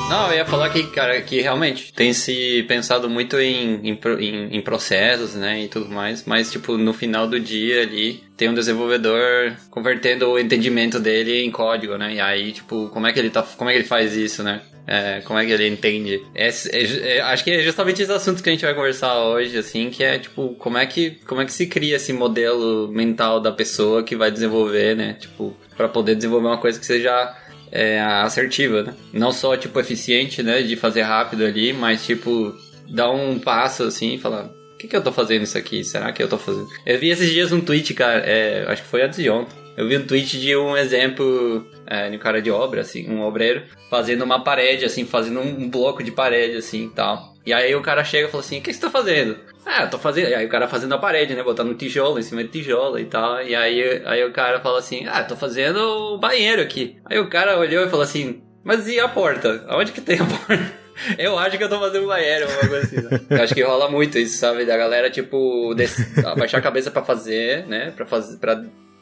Não, eu ia falar que, cara, que realmente tem se pensado muito em processos, né, e tudo mais, mas, tipo, no final do dia ali, tem um desenvolvedor convertendo o entendimento dele em código, né, e aí, tipo, como é que ele faz isso, né? Como é que ele entende? Acho que é justamente esse assunto que a gente vai conversar hoje, assim, que é, tipo, como é que se cria esse modelo mental da pessoa que vai desenvolver, né, tipo, pra poder desenvolver uma coisa que seja assertiva, né? Não só, tipo, eficiente, né, de fazer rápido ali, mas, tipo, dar um passo, assim, e falar, o que eu tô fazendo isso aqui? Será que eu tô fazendo? Eu vi esses dias um tweet, cara, acho que foi antes de ontem, eu vi um tweet de um exemplo de um cara de obra, assim, um obreiro, fazendo uma parede, assim, fazendo um bloco de parede, assim, e tal. E aí o cara chega e fala assim, o que você tá fazendo? Eu tô fazendo... E aí o cara fazendo a parede, né, botando um tijolo em cima de tijolo e tal. E aí o cara fala assim, tô fazendo o banheiro aqui. Aí o cara olhou e falou assim, mas e a porta? Aonde que tem a porta? Eu acho que eu tô fazendo um banheiro, uma coisa assim, né? Eu acho que rola muito isso, sabe? Da galera, tipo, abaixar a cabeça pra fazer, né? Pra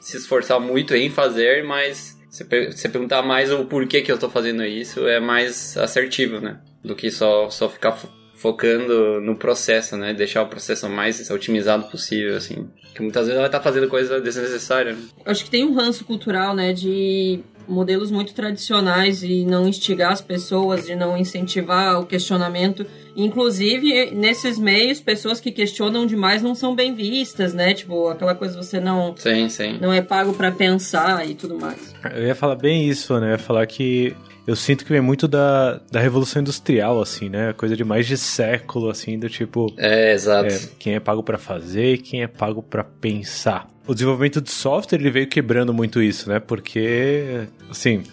se esforçar muito em fazer, mas você perguntar mais o porquê que eu tô fazendo isso, é mais assertivo, né? Do que só ficar focando no processo, né? Deixar o processo mais otimizado possível, assim. Porque muitas vezes ela tá fazendo coisa desnecessária, né? Acho que tem um ranço cultural, né? De modelos muito tradicionais e não instigar as pessoas, de não incentivar o questionamento. Inclusive, nesses meios, pessoas que questionam demais não são bem vistas, né? Tipo, aquela coisa você não... Sim. Não é pago pra pensar e tudo mais. Eu ia falar bem isso, né? Eu ia falar que eu sinto que vem muito da Revolução Industrial, assim, né? Coisa de mais de século, assim, do tipo... Exato. Quem é pago pra fazer e quem é pago pra pensar. O desenvolvimento de software, ele veio quebrando muito isso, né? Porque, assim,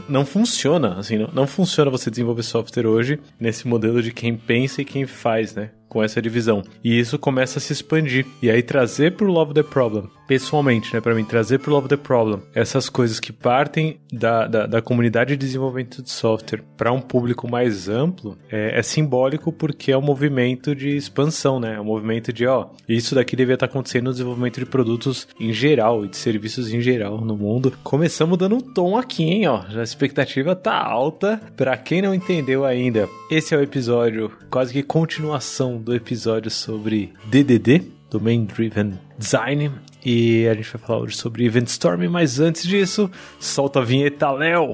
não funciona, assim, não funciona você desenvolver software hoje nesse modelo de quem pensa e quem faz, né? Com essa divisão. E isso começa a se expandir. E aí trazer pro Love the Problem, pessoalmente, né, pra mim, trazer pro Love the Problem essas coisas que partem da comunidade de desenvolvimento de software para um público mais amplo, é simbólico porque é um movimento de expansão, né? É um movimento de, isso daqui devia estar acontecendo no desenvolvimento de produtos em geral e de serviços em geral no mundo. Começamos dando um tom aqui, hein, A expectativa tá alta. Pra quem não entendeu ainda, esse é o episódio, quase que continuação do episódio sobre DDD, Domain Driven Design, e a gente vai falar hoje sobre Event Storm, mas antes disso, solta a vinheta, Léo!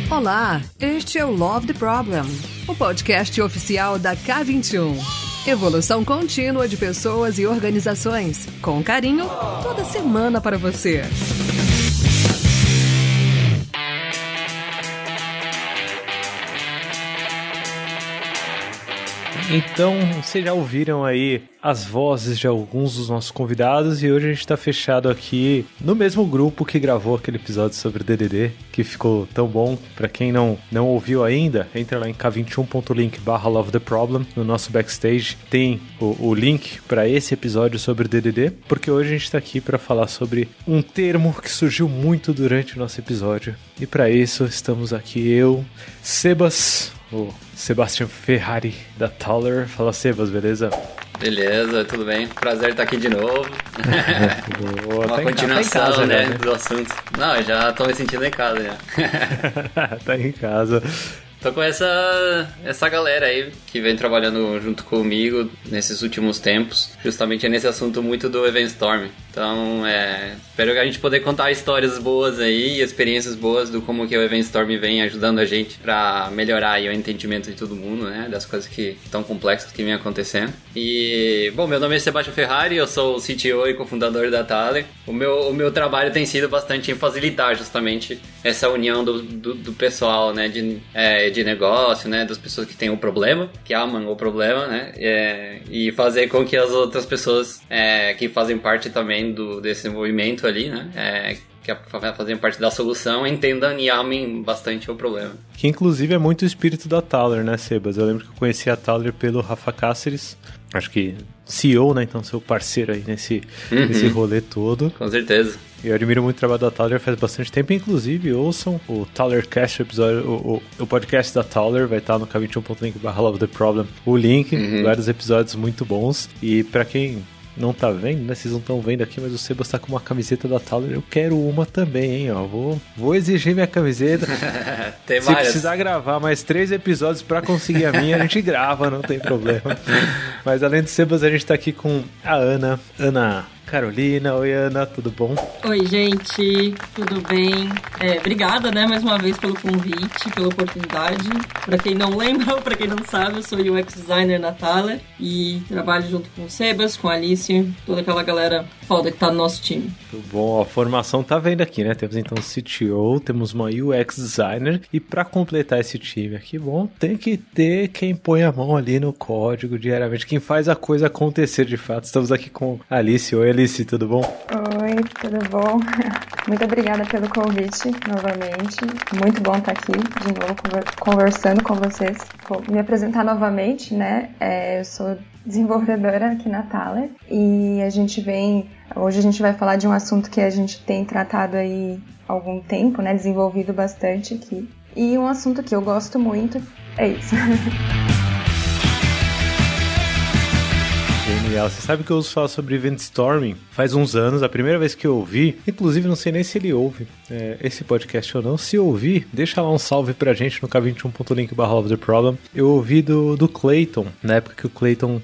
Olá, este é o Love the Problem, o podcast oficial da K21. Evolução contínua de pessoas e organizações, com carinho, toda semana para você. Então, vocês já ouviram aí as vozes de alguns dos nossos convidados e hoje a gente tá fechado aqui no mesmo grupo que gravou aquele episódio sobre DDD, que ficou tão bom. Pra quem não ouviu ainda, entra lá em k21.link/lovetheproblem, no nosso backstage tem o link para esse episódio sobre DDD, porque hoje a gente tá aqui para falar sobre um termo que surgiu muito durante o nosso episódio. E para isso estamos aqui eu, Sebas, o Sebastian Ferrari da Taller. Fala, Sebas, beleza? Beleza, tudo bem? Prazer estar aqui de novo. Boa, uma continuação, casa, né, do assunto. Não, eu já tô me sentindo em casa já. Tá em casa. Tô com essa galera aí que vem trabalhando junto comigo nesses últimos tempos, justamente nesse assunto muito do Event Storm. Então, espero que a gente poder contar histórias boas aí e experiências boas do como que o Event Storm vem ajudando a gente pra melhorar aí o entendimento de todo mundo, né, das coisas que tão complexas que vem acontecendo. E, bom, meu nome é Sebastião Ferrari, eu sou o CTO e cofundador da Thaler. O meu trabalho tem sido bastante em facilitar justamente essa união do pessoal, né, de negócio, né, das pessoas que têm o problema, que amam o problema, né, e fazer com que as outras pessoas que fazem parte também desse movimento ali, né, que fazem parte da solução, entendam e amem bastante o problema. Que inclusive é muito o espírito da Taller, né, Sebas? Eu lembro que eu conheci a Taller pelo Rafa Cáceres, acho que CEO, né, então seu parceiro aí nesse rolê todo. Com certeza. Eu admiro muito o trabalho da Taller faz bastante tempo, inclusive ouçam o Tallercast, o podcast da Taller, vai estar no k21.link/lovetheproblem, o link, vários episódios muito bons. E pra quem não tá vendo, né? Vocês não estão vendo aqui, mas o Sebas tá com uma camiseta da Thaler. Eu quero uma também, hein, ó. Vou exigir minha camiseta. Tem Se várias. precisar gravar mais 3 episódios pra conseguir a minha, a gente grava, não tem problema. Mas além do Sebas, a gente tá aqui com a Ana Carolina. Oi, Ana, tudo bom? Oi, gente, tudo bem? Obrigada, né, mais uma vez pelo convite, pela oportunidade. Pra quem não lembra ou pra quem não sabe, eu sou UX designer na Thaler e trabalho junto com o Sebas, com a Alice, toda aquela galera foda que tá no nosso time. Muito bom, a formação tá vendo aqui, né? Temos então o CTO, temos uma UX designer e pra completar esse time aqui, bom, tem que ter quem põe a mão ali no código diariamente, quem faz a coisa acontecer de fato. Estamos aqui com a Alice. Oi, Alice, tudo bom? Oi, tudo bom? Muito obrigada pelo convite novamente. Muito bom estar aqui de novo conversando com vocês. Vou me apresentar novamente, né? Eu sou desenvolvedora aqui na Thaler e hoje a gente vai falar de um assunto que a gente tem tratado aí há algum tempo, né? Desenvolvido bastante aqui. E um assunto que eu gosto muito é isso. Genial. Você sabe que eu ouço falar sobre Event Storming faz uns anos, a primeira vez que eu ouvi, inclusive não sei nem se ele ouve esse podcast ou não. Se ouvir, deixa lá um salve pra gente no k21.link/LoveTheProblem. Eu ouvi do Clayton, na época que o Clayton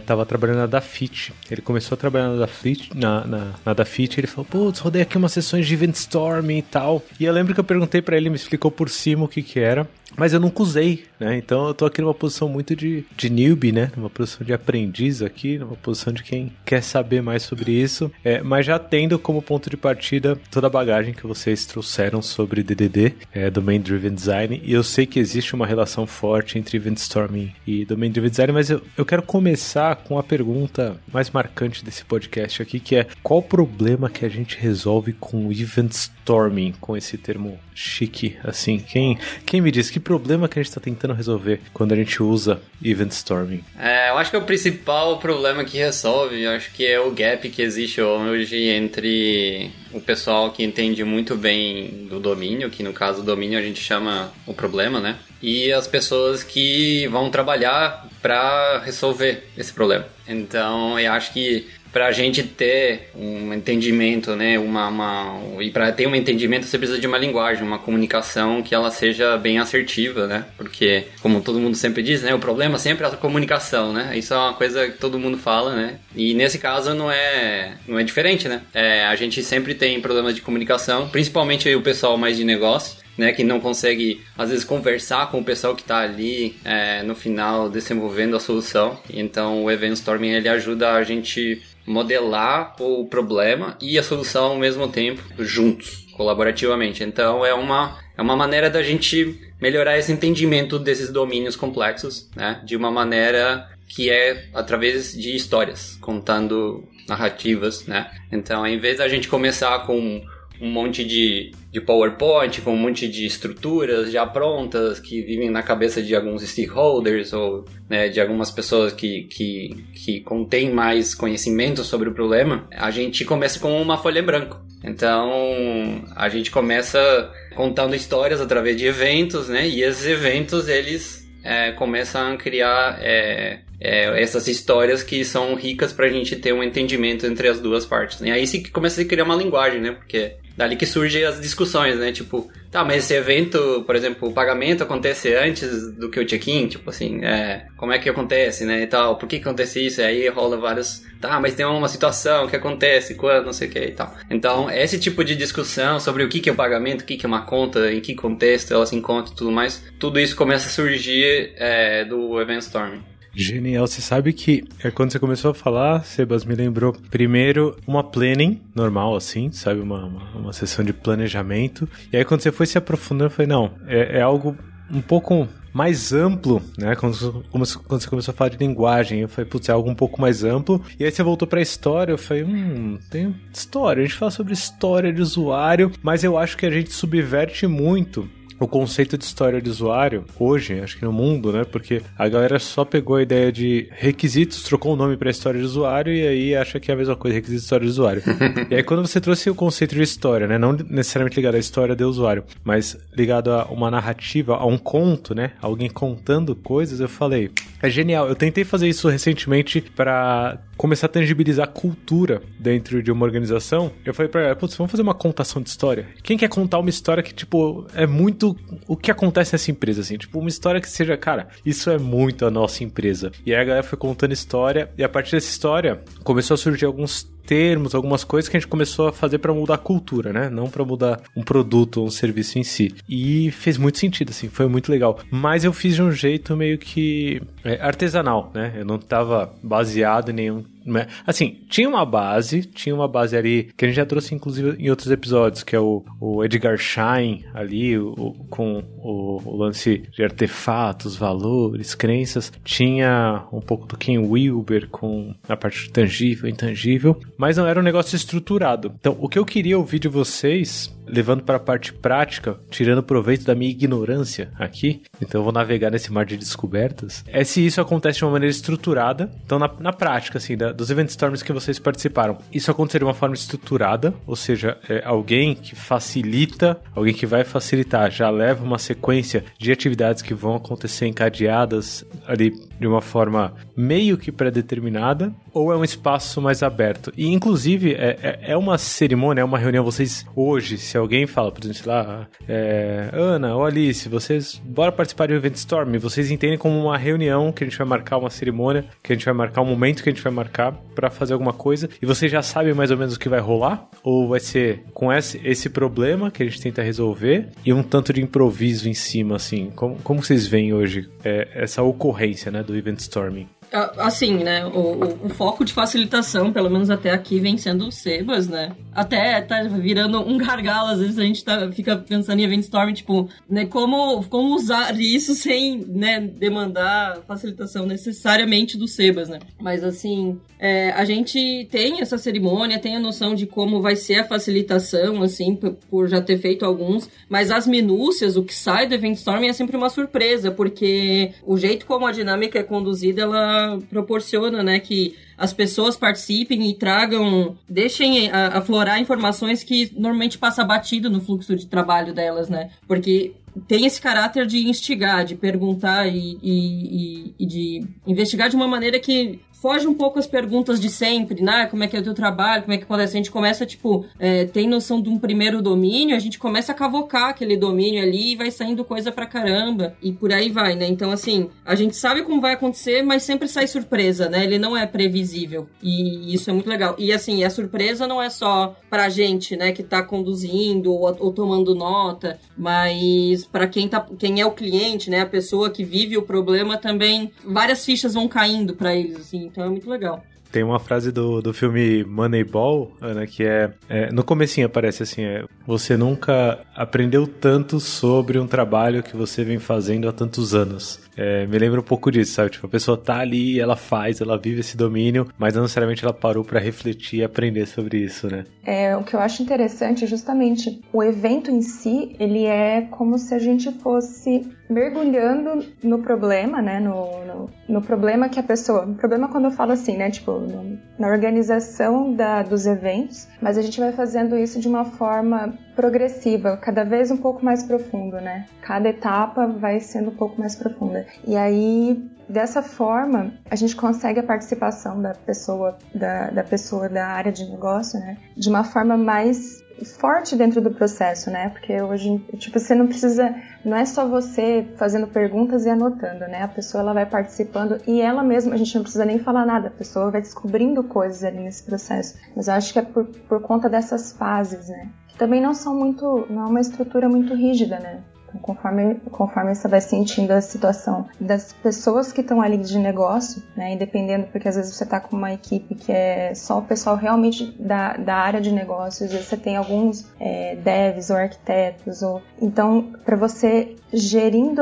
tava trabalhando na Dafit. Ele começou a trabalhar na Dafit, na Dafit, ele falou, putz, rodei aqui umas sessões de Event Storming e tal. E eu lembro que eu perguntei pra ele, me explicou por cima o que era. Mas eu nunca usei, né? Então eu tô aqui numa posição muito de newbie, né? Numa posição de aprendiz aqui, numa posição de quem quer saber mais sobre isso. Mas já tendo como ponto de partida toda a bagagem que vocês trouxeram sobre DDD, Domain Driven Design. E eu sei que existe uma relação forte entre Event Storming e Domain Driven Design, mas eu quero começar com a pergunta mais marcante desse podcast aqui, que é: qual o problema que a gente resolve com Event Storming, com esse termo chique, assim? Quem me diz que problema que a gente está tentando resolver quando a gente usa Event Storming? Eu acho que o principal problema que resolve, eu acho que é o gap que existe hoje entre o pessoal que entende muito bem do domínio, que no caso do domínio a gente chama o problema, né? E as pessoas que vão trabalhar para resolver esse problema. Então, eu acho que para a gente ter um entendimento, né, e para ter um entendimento você precisa de uma linguagem, uma comunicação que ela seja bem assertiva, né? Porque, como todo mundo sempre diz, né, o problema sempre é a comunicação, né? Isso é uma coisa que todo mundo fala, né? E nesse caso não é diferente, né? A gente sempre tem problemas de comunicação, principalmente o pessoal mais de negócio, né, que não consegue, às vezes, conversar com o pessoal que está ali no final desenvolvendo a solução. Então, o Event Storming ele ajuda a gente modelar o problema e a solução ao mesmo tempo, juntos, colaborativamente. Então, é uma maneira da gente melhorar esse entendimento desses domínios complexos, né, de uma maneira que é através de histórias, contando narrativas, né. Então, ao invés da gente começar com um monte de PowerPoint, com um monte de estruturas já prontas que vivem na cabeça de alguns stakeholders ou, né, de algumas pessoas que contêm mais conhecimento sobre o problema, a gente começa com uma folha em branco. Então, a gente começa contando histórias através de eventos, né, e esses eventos, eles começam a criar essas histórias que são ricas pra gente ter um entendimento entre as duas partes. E aí se começa a criar uma linguagem, né? Porque dali que surgem as discussões, né? Tipo, tá, mas esse evento, por exemplo, o pagamento acontece antes do que o check-in? Tipo assim, como é que acontece, né? E tal, por que acontece isso? E aí rola vários... Tá, mas tem uma situação que acontece, quando, não sei o que e tal. Então, esse tipo de discussão sobre o que é o pagamento, o que é uma conta, em que contexto ela se encontra e tudo mais, tudo isso começa a surgir do Event Storming. Genial, você sabe que quando você começou a falar, Sebas, me lembrou primeiro uma planning normal, assim, sabe, uma sessão de planejamento, e aí quando você foi se aprofundando, eu falei, não, é algo um pouco mais amplo, né, quando você começou a falar de linguagem, eu falei, putz, é algo um pouco mais amplo, e aí você voltou pra história, eu falei, tem história, a gente fala sobre história de usuário, mas eu acho que a gente subverte muito o conceito de história de usuário hoje, acho que no mundo, né? Porque a galera só pegou a ideia de requisitos, trocou o nome para história de usuário e aí acha que é a mesma coisa, requisitos de história de usuário. E aí quando você trouxe o conceito de história, né? Não necessariamente ligado à história do usuário, mas ligado a uma narrativa, a um conto, né? Alguém contando coisas, eu falei, é genial. Eu tentei fazer isso recentemente para começar a tangibilizar cultura dentro de uma organização, eu falei pra ela, putz, vamos fazer uma contação de história. Quem quer contar uma história que, tipo, é muito o que acontece nessa empresa, assim, tipo, uma história que seja, cara, isso é muito a nossa empresa. E aí a galera foi contando história, e a partir dessa história começou a surgir alguns termos, algumas coisas que a gente começou a fazer pra mudar a cultura, né? Não pra mudar um produto ou um serviço em si. E fez muito sentido, assim, foi muito legal. Mas eu fiz de um jeito meio que artesanal, né? Eu não tava baseado em nenhum... Assim, tinha uma base ali, que a gente já trouxe inclusive em outros episódios, que é o Edgar Schein ali, com o lance de artefatos, valores, crenças. Tinha um pouco do Ken Wilber com a parte tangível e intangível, mas não era um negócio estruturado. Então, o que eu queria ouvir de vocês, levando para a parte prática, tirando proveito da minha ignorância aqui, então eu vou navegar nesse mar de descobertas, é se isso acontece de uma maneira estruturada. Então, na prática, assim, dos Event Storms que vocês participaram, isso acontecer de uma forma estruturada, ou seja, alguém que facilita, alguém que vai facilitar, já leva uma sequência de atividades que vão acontecer encadeadas ali de uma forma meio que pré-determinada, ou é um espaço mais aberto? E, inclusive, é uma cerimônia, é uma reunião, vocês hoje, se alguém fala, por exemplo, sei lá, Ana ou Alice, vocês, bora participar de um Event Storm, vocês entendem como uma reunião que a gente vai marcar uma cerimônia, que a gente vai marcar um momento que a gente vai marcar para fazer alguma coisa, e vocês já sabem mais ou menos o que vai rolar? Ou vai ser com esse problema que a gente tenta resolver e um tanto de improviso em cima, assim? Como vocês veem hoje essa ocorrência, né, do Event Storming? Assim, né, o foco de facilitação, pelo menos até aqui, vem sendo o Sebas, né? Até tá virando um gargalo, às vezes a gente fica pensando em Event Storm, tipo, né, como usar isso sem, né, demandar facilitação necessariamente do Sebas, né? Mas, assim, a gente tem essa cerimônia, tem a noção de como vai ser a facilitação, assim, por já ter feito alguns, mas as minúcias, o que sai do Event Storm é sempre uma surpresa, porque o jeito como a dinâmica é conduzida, ela proporciona, né, que as pessoas participem e deixem aflorar informações que normalmente passa batido no fluxo de trabalho delas, né, porque tem esse caráter de instigar, de perguntar e de investigar de uma maneira que foge um pouco as perguntas de sempre, né? Como é que é o teu trabalho, como é que acontece? A gente começa, tipo, tem noção de um primeiro domínio, a gente começa a cavocar aquele domínio ali e vai saindo coisa pra caramba, e por aí vai, né? Então, assim, a gente sabe como vai acontecer, mas sempre sai surpresa, né? Ele não é previsível, e isso é muito legal. E, assim, a surpresa não é só pra gente, né, que tá conduzindo ou tomando nota, mas pra quem é o cliente, né, a pessoa que vive o problema também, várias fichas vão caindo pra eles, assim. Então é muito legal. Tem uma frase do filme Moneyball, Ana, que no comecinho aparece assim, você nunca aprendeu tanto sobre um trabalho que você vem fazendo há tantos anos. Me lembra um pouco disso, sabe? Tipo, a pessoa tá ali, ela vive esse domínio, mas não necessariamente ela parou pra refletir e aprender sobre isso, né? O que eu acho interessante é justamente o evento em si, ele é como se a gente fosse mergulhando no problema, né? No problema que a pessoa... O problema quando eu falo assim, né? Tipo, na organização dos eventos, mas a gente vai fazendo isso de uma forma progressiva, cada vez um pouco mais profundo, né? Cada etapa vai sendo um pouco mais profunda. E aí, dessa forma, a gente consegue a participação da pessoa da área de negócio, né? De uma forma mais forte dentro do processo, né? Porque hoje, tipo, você não precisa... Não é só você fazendo perguntas e anotando, né? A pessoa, ela vai participando e ela mesma, a gente não precisa nem falar nada, a pessoa vai descobrindo coisas ali nesse processo. Mas eu acho que é por conta dessas fases, né? Que também não é uma estrutura muito rígida, né? Então, conforme você vai sentindo a situação das pessoas que estão ali de negócio, né, e dependendo, porque às vezes você está com uma equipe que é só o pessoal realmente da área de negócio, às vezes você tem alguns devs ou arquitetos, então, para você gerindo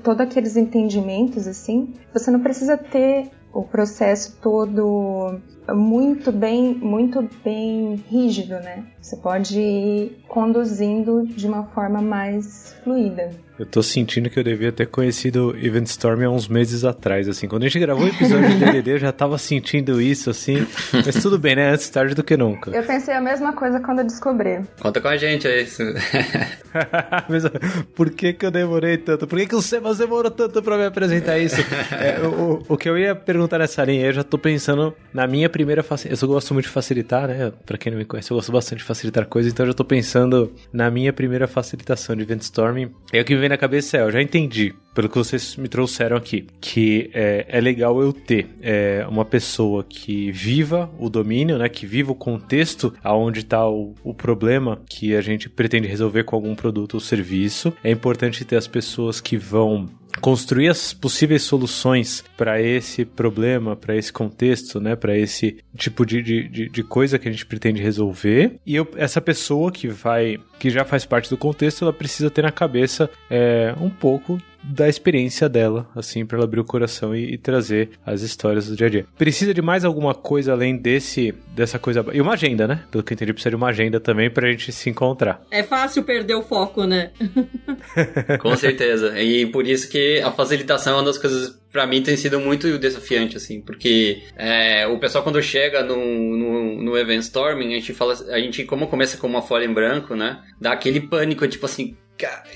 todos aqueles entendimentos, assim, você não precisa ter o processo todo muito bem rígido, né? Você pode ir conduzindo de uma forma mais fluida. Eu tô sentindo que eu devia ter conhecido Event Storm há uns meses atrás, assim. Quando a gente gravou o episódio de DDD, eu já tava sentindo isso, assim. Mas tudo bem, né? Antes tarde do que nunca. Eu pensei a mesma coisa quando eu descobri. Conta com a gente, é isso. Mas por que eu demorei tanto? Por que o Sebas demorou tanto pra me apresentar isso? O que eu ia perguntar nessa linha, eu já tô pensando na minha primeira facilitação. Eu gosto muito de facilitar, né? Pra quem não me conhece, eu gosto bastante de facilitar coisas, então eu já tô pensando na minha primeira facilitação de Event Storm. E o que me vem na cabeça eu já entendi, pelo que vocês me trouxeram aqui, que é legal eu ter uma pessoa que viva o domínio, né, que viva o contexto aonde está o problema que a gente pretende resolver com algum produto ou serviço. É importante ter as pessoas que vão construir as possíveis soluções para esse problema, para esse contexto, né, para esse tipo de coisa que a gente pretende resolver. E essa pessoa que já faz parte do contexto, ela precisa ter na cabeça um pouco da experiência dela, assim, para ela abrir o coração e trazer as histórias do dia a dia. Precisa de mais alguma coisa além dessa coisa... E uma agenda, né? Pelo que eu entendi, precisa de uma agenda também pra gente se encontrar. É fácil perder o foco, né? Com certeza. E por isso que a facilitação é uma das coisas, pra mim, tem sido muito desafiante, assim, porque o pessoal quando chega no Event Storming, a gente como começa com uma folha em branco, né? Dá aquele pânico, tipo assim,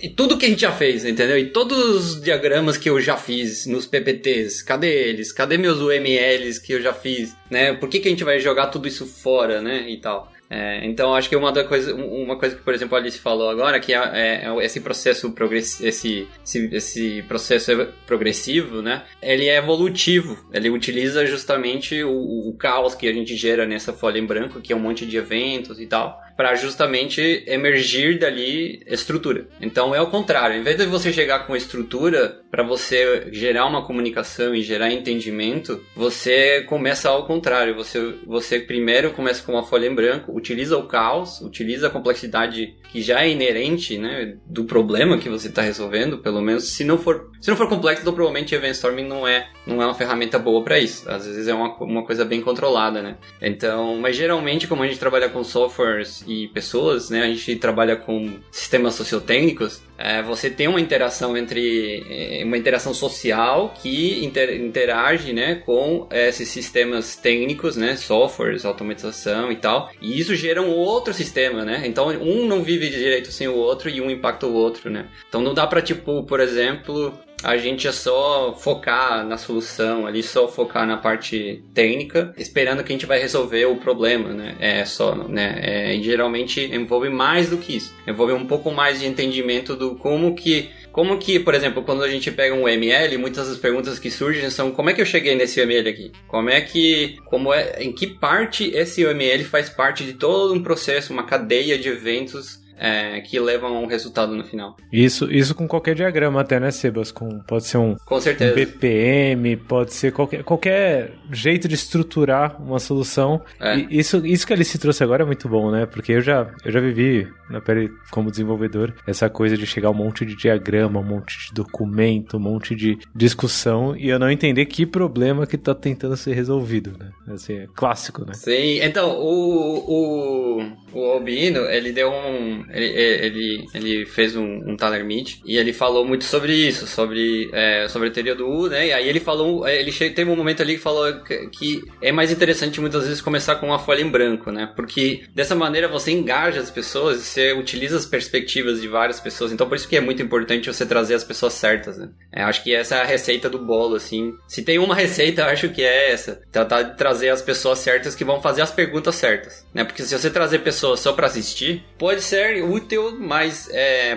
e tudo que a gente já fez, entendeu? E todos os diagramas que eu já fiz nos PPTs, cadê eles? Cadê meus UMLs que eu já fiz, né? Por que a gente vai jogar tudo isso fora, né? E tal. Então, acho que uma coisa que, por exemplo, a Alice falou agora, que esse processo progressivo, né? Ele é evolutivo. Ele utiliza justamente o caos que a gente gera nessa folha em branco, que é um monte de eventos e tal, para justamente emergir dali estrutura. Então é o contrário, em vez de você chegar com estrutura para você gerar uma comunicação e gerar entendimento, você começa ao contrário, você primeiro começa com uma folha em branco, utiliza o caos, utiliza a complexidade que já é inerente, né, do problema que você está resolvendo, pelo menos se não for complexo, então provavelmente Event Storming não é uma ferramenta boa para isso, às vezes é uma coisa bem controlada, né. Então, mas geralmente como a gente trabalha com softwares e pessoas, né, a gente trabalha com sistemas sociotécnicos, você tem uma interação uma interação social que interage, né, com esses sistemas técnicos, né, softwares, automatização e tal, e isso gera um outro sistema, né, então um não vive direito sem o outro e um impacta o outro, né, então não dá pra, tipo, por exemplo, a gente é só focar na solução ali, só focar na parte técnica, esperando que a gente vai resolver o problema, né? E geralmente envolve mais do que isso. Envolve um pouco mais de entendimento do como que, por exemplo, quando a gente pega um UML, muitas das perguntas que surgem são: como é que eu cheguei nesse UML aqui? Em que parte esse UML faz parte de todo um processo, uma cadeia de eventos que levam a um resultado no final. Isso com qualquer diagrama até, né, Sebas? Pode ser com certeza. Um BPM, pode ser qualquer jeito de estruturar uma solução. E isso que a Alice trouxe agora é muito bom, né? Porque eu já vivi na pele como desenvolvedor essa coisa de chegar um monte de diagrama, um monte de documento, um monte de discussão e eu não entender que problema que tá tentando ser resolvido, né? Assim, é clássico, né? Sim, então o Albino, ele deu ele fez um Taller Meet e ele falou muito sobre isso, sobre a teoria do U, né? E aí ele falou, teve um momento ali que falou que é mais interessante muitas vezes começar com uma folha em branco, né? Porque dessa maneira você engaja as pessoas, você utiliza as perspectivas de várias pessoas, então por isso que é muito importante você trazer as pessoas certas, né? Acho que essa é a receita do bolo, assim. Se tem uma receita, eu acho que é essa. Tratar de trazer as pessoas certas que vão fazer as perguntas certas, né? Porque se você trazer pessoas só pra assistir, pode ser útil, mas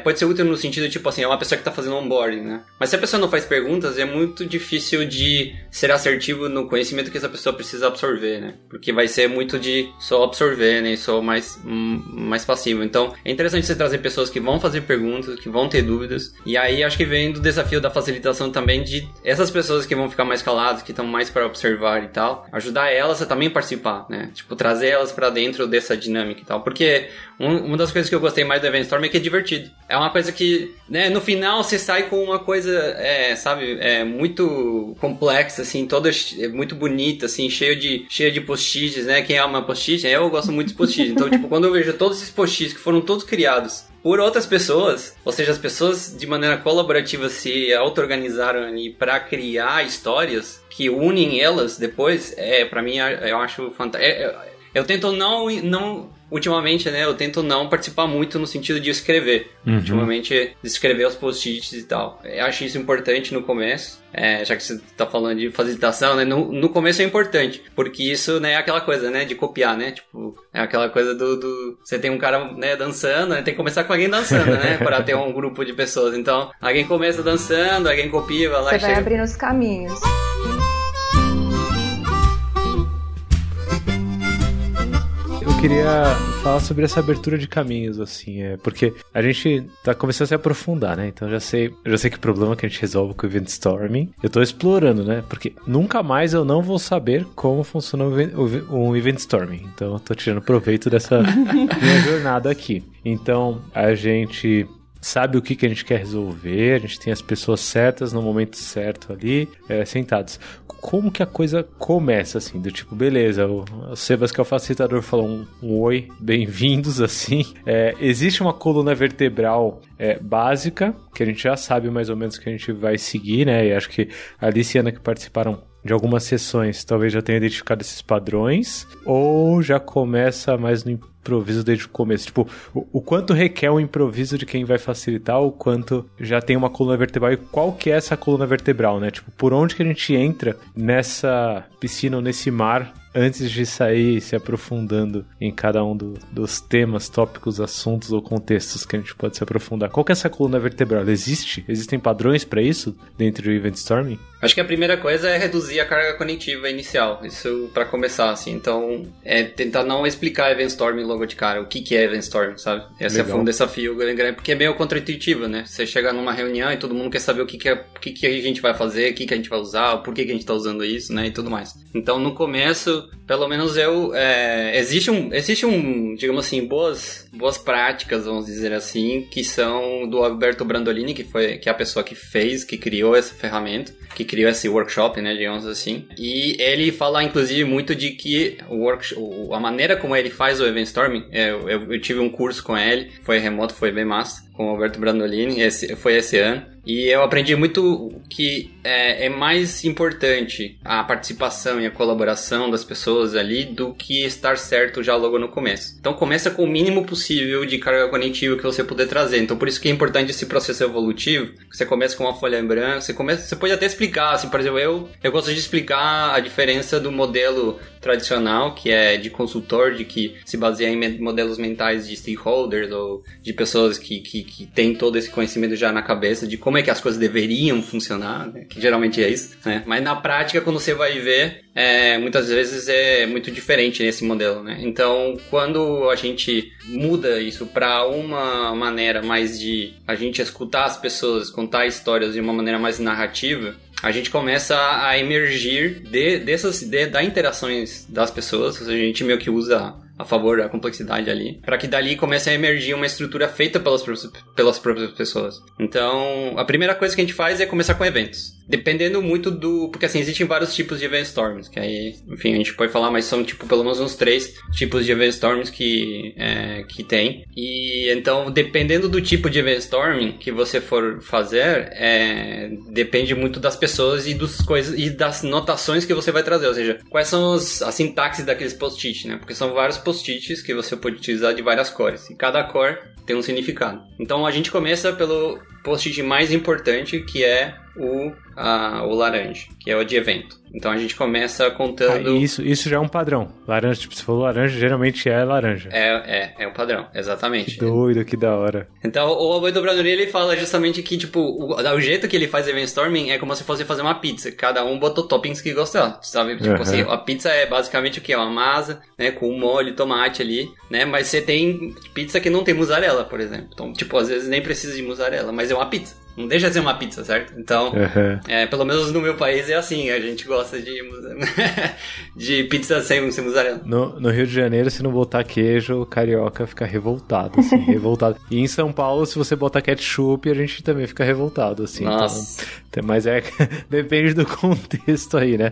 pode ser útil no sentido, tipo assim, é uma pessoa que tá fazendo onboarding, né? Mas se a pessoa não faz perguntas, é muito difícil de ser assertivo no conhecimento que essa pessoa precisa absorver, né? Porque vai ser muito de só absorver, né? Só mais passivo. Então, é interessante você trazer pessoas que vão fazer perguntas, que vão ter dúvidas. E aí, acho que vem do desafio da facilitação também de essas pessoas que vão ficar mais caladas, que estão mais para observar e tal, ajudar elas a também participar, né? Tipo, trazer elas para dentro dessa dinâmica e tal. Porque uma das coisas que eu gostei mais do Event Storm é que é divertido. É uma coisa que, né, no final você sai com uma coisa, sabe, muito complexa, assim, toda muito bonita, assim, cheia de post-its, né? Quem ama post-it? Eu gosto muito de post-it. Então, tipo, quando eu vejo todos esses post-its que foram todos criados por outras pessoas, ou seja, as pessoas de maneira colaborativa se auto-organizaram ali para criar histórias que unem elas depois, pra mim, eu acho fantástico. Eu tento não ultimamente, né, eu tento não participar muito no sentido de escrever. Ultimamente, de escrever os post-its e tal. Eu acho isso importante no começo, já que você tá falando de facilitação, né, no começo é importante, porque isso, né, é aquela coisa, né, de copiar, né, tipo, é aquela coisa do você tem um cara, né, dançando, né, tem que começar com alguém dançando, né, para ter um grupo de pessoas. Então, alguém começa dançando, alguém copia, vai lá você e vai chega... abrindo os caminhos. Eu queria falar sobre essa abertura de caminhos, assim, porque a gente tá começando a se aprofundar, né? Então eu já sei que problema que a gente resolve com o Event Storming. Eu tô explorando, né? Porque nunca mais eu não vou saber como funciona o Event Storming. Então eu tô tirando proveito dessa minha jornada aqui. Então a gente sabe o que a gente quer resolver, a gente tem as pessoas certas no momento certo ali, sentados. Como que a coisa começa, assim, do tipo, beleza, o Sebas, que é o facilitador, falou um oi, bem-vindos, assim. Existe uma coluna vertebral básica, que a gente já sabe mais ou menos que a gente vai seguir, né, e acho que a Alice e a Ana que participaram de algumas sessões, talvez já tenham identificado esses padrões, ou já começa mais no improviso desde o começo, tipo, o quanto requer o improviso de quem vai facilitar, o quanto já tem uma coluna vertebral e qual que é essa coluna vertebral, né, tipo, por onde que a gente entra nessa piscina ou nesse mar antes de sair se aprofundando em cada um dos temas, tópicos, assuntos ou contextos que a gente pode se aprofundar. Qual que é essa coluna vertebral? Ela existe? Existem padrões para isso dentro do Event Storming? Acho que a primeira coisa é reduzir a carga cognitiva inicial, isso para começar, assim. Então, tentar não explicar Event Storming logo de cara, o que é Event Storming, sabe? Esse é um desafio grande, porque é meio contra-intuitivo, né? Você chega numa reunião e todo mundo quer saber o que a gente vai fazer, o que a gente vai usar, por que a gente tá usando isso, né? E tudo mais. Então, no começo, pelo menos existe um, digamos assim, boas práticas, vamos dizer assim, que são do Alberto Brandolini, que é a pessoa que criou essa ferramenta, que criou esse workshop, né, digamos assim. E ele fala, inclusive, muito de que a maneira como ele faz o Event Storming, eu tive um curso com ele, foi remoto, foi bem massa, com o Alberto Brandolini, foi esse ano. E eu aprendi muito que é mais importante a participação e a colaboração das pessoas ali do que estar certo já logo no começo. Então começa com o mínimo possível de carga cognitiva que você puder trazer. Então por isso que é importante esse processo evolutivo. Você começa com uma folha em branco, você pode até explicar, assim, por exemplo, eu gosto de explicar a diferença do modelo tradicional, que é de consultor, de que se baseia em modelos mentais de stakeholders ou de pessoas que têm todo esse conhecimento já na cabeça de como é que as coisas deveriam funcionar, né? Que geralmente é isso, né? Mas na prática, quando você vai ver, muitas vezes é muito diferente nesse modelo, né? Então, quando a gente muda isso para uma maneira mais de a gente escutar as pessoas, contar histórias de uma maneira mais narrativa, a gente começa a emergir da interações das pessoas, ou seja, a gente meio que usa a favor da complexidade ali, para que dali comece a emergir uma estrutura feita pelas próprias pessoas. Então, a primeira coisa que a gente faz é começar com eventos. Dependendo muito porque assim, existem vários tipos de event storms, que aí, enfim, a gente pode falar, mas são tipo pelo menos uns 3 tipos de event storms que tem. E então, dependendo do tipo de event storming que você for fazer, depende muito das pessoas e das notações que você vai trazer, ou seja, quais são a sintaxe daqueles post-it, né? Porque são vários post-its que você pode utilizar de várias cores, e cada cor tem um significado. Então a gente começa pelo post-it mais importante, que é o laranja, que é o de evento. Então a gente começa contando... Isso já é um padrão. Laranja, tipo, se for laranja, geralmente é laranja. É o padrão, exatamente. Que doido, que da hora. Então o Alberto Brandolini, ele fala justamente que, tipo, o jeito que ele faz event storming é como se fosse fazer uma pizza. Cada um botou toppings que gostar, sabe? Tipo assim, a pizza é basicamente o que? Uma massa, né? Com um molho, tomate ali, né? Mas você tem pizza que não tem mussarela, por exemplo. Então, tipo, às vezes nem precisa de mussarela, mas é uma pizza. Não deixa de ser uma pizza, certo? Então, Pelo menos no meu país é assim, a gente gosta de pizza sem mussarela. No Rio de Janeiro, se não botar queijo, o carioca fica revoltado, assim, revoltado. E em São Paulo, se você botar ketchup, a gente também fica revoltado, assim. Nossa. Então, mas depende do contexto aí, né?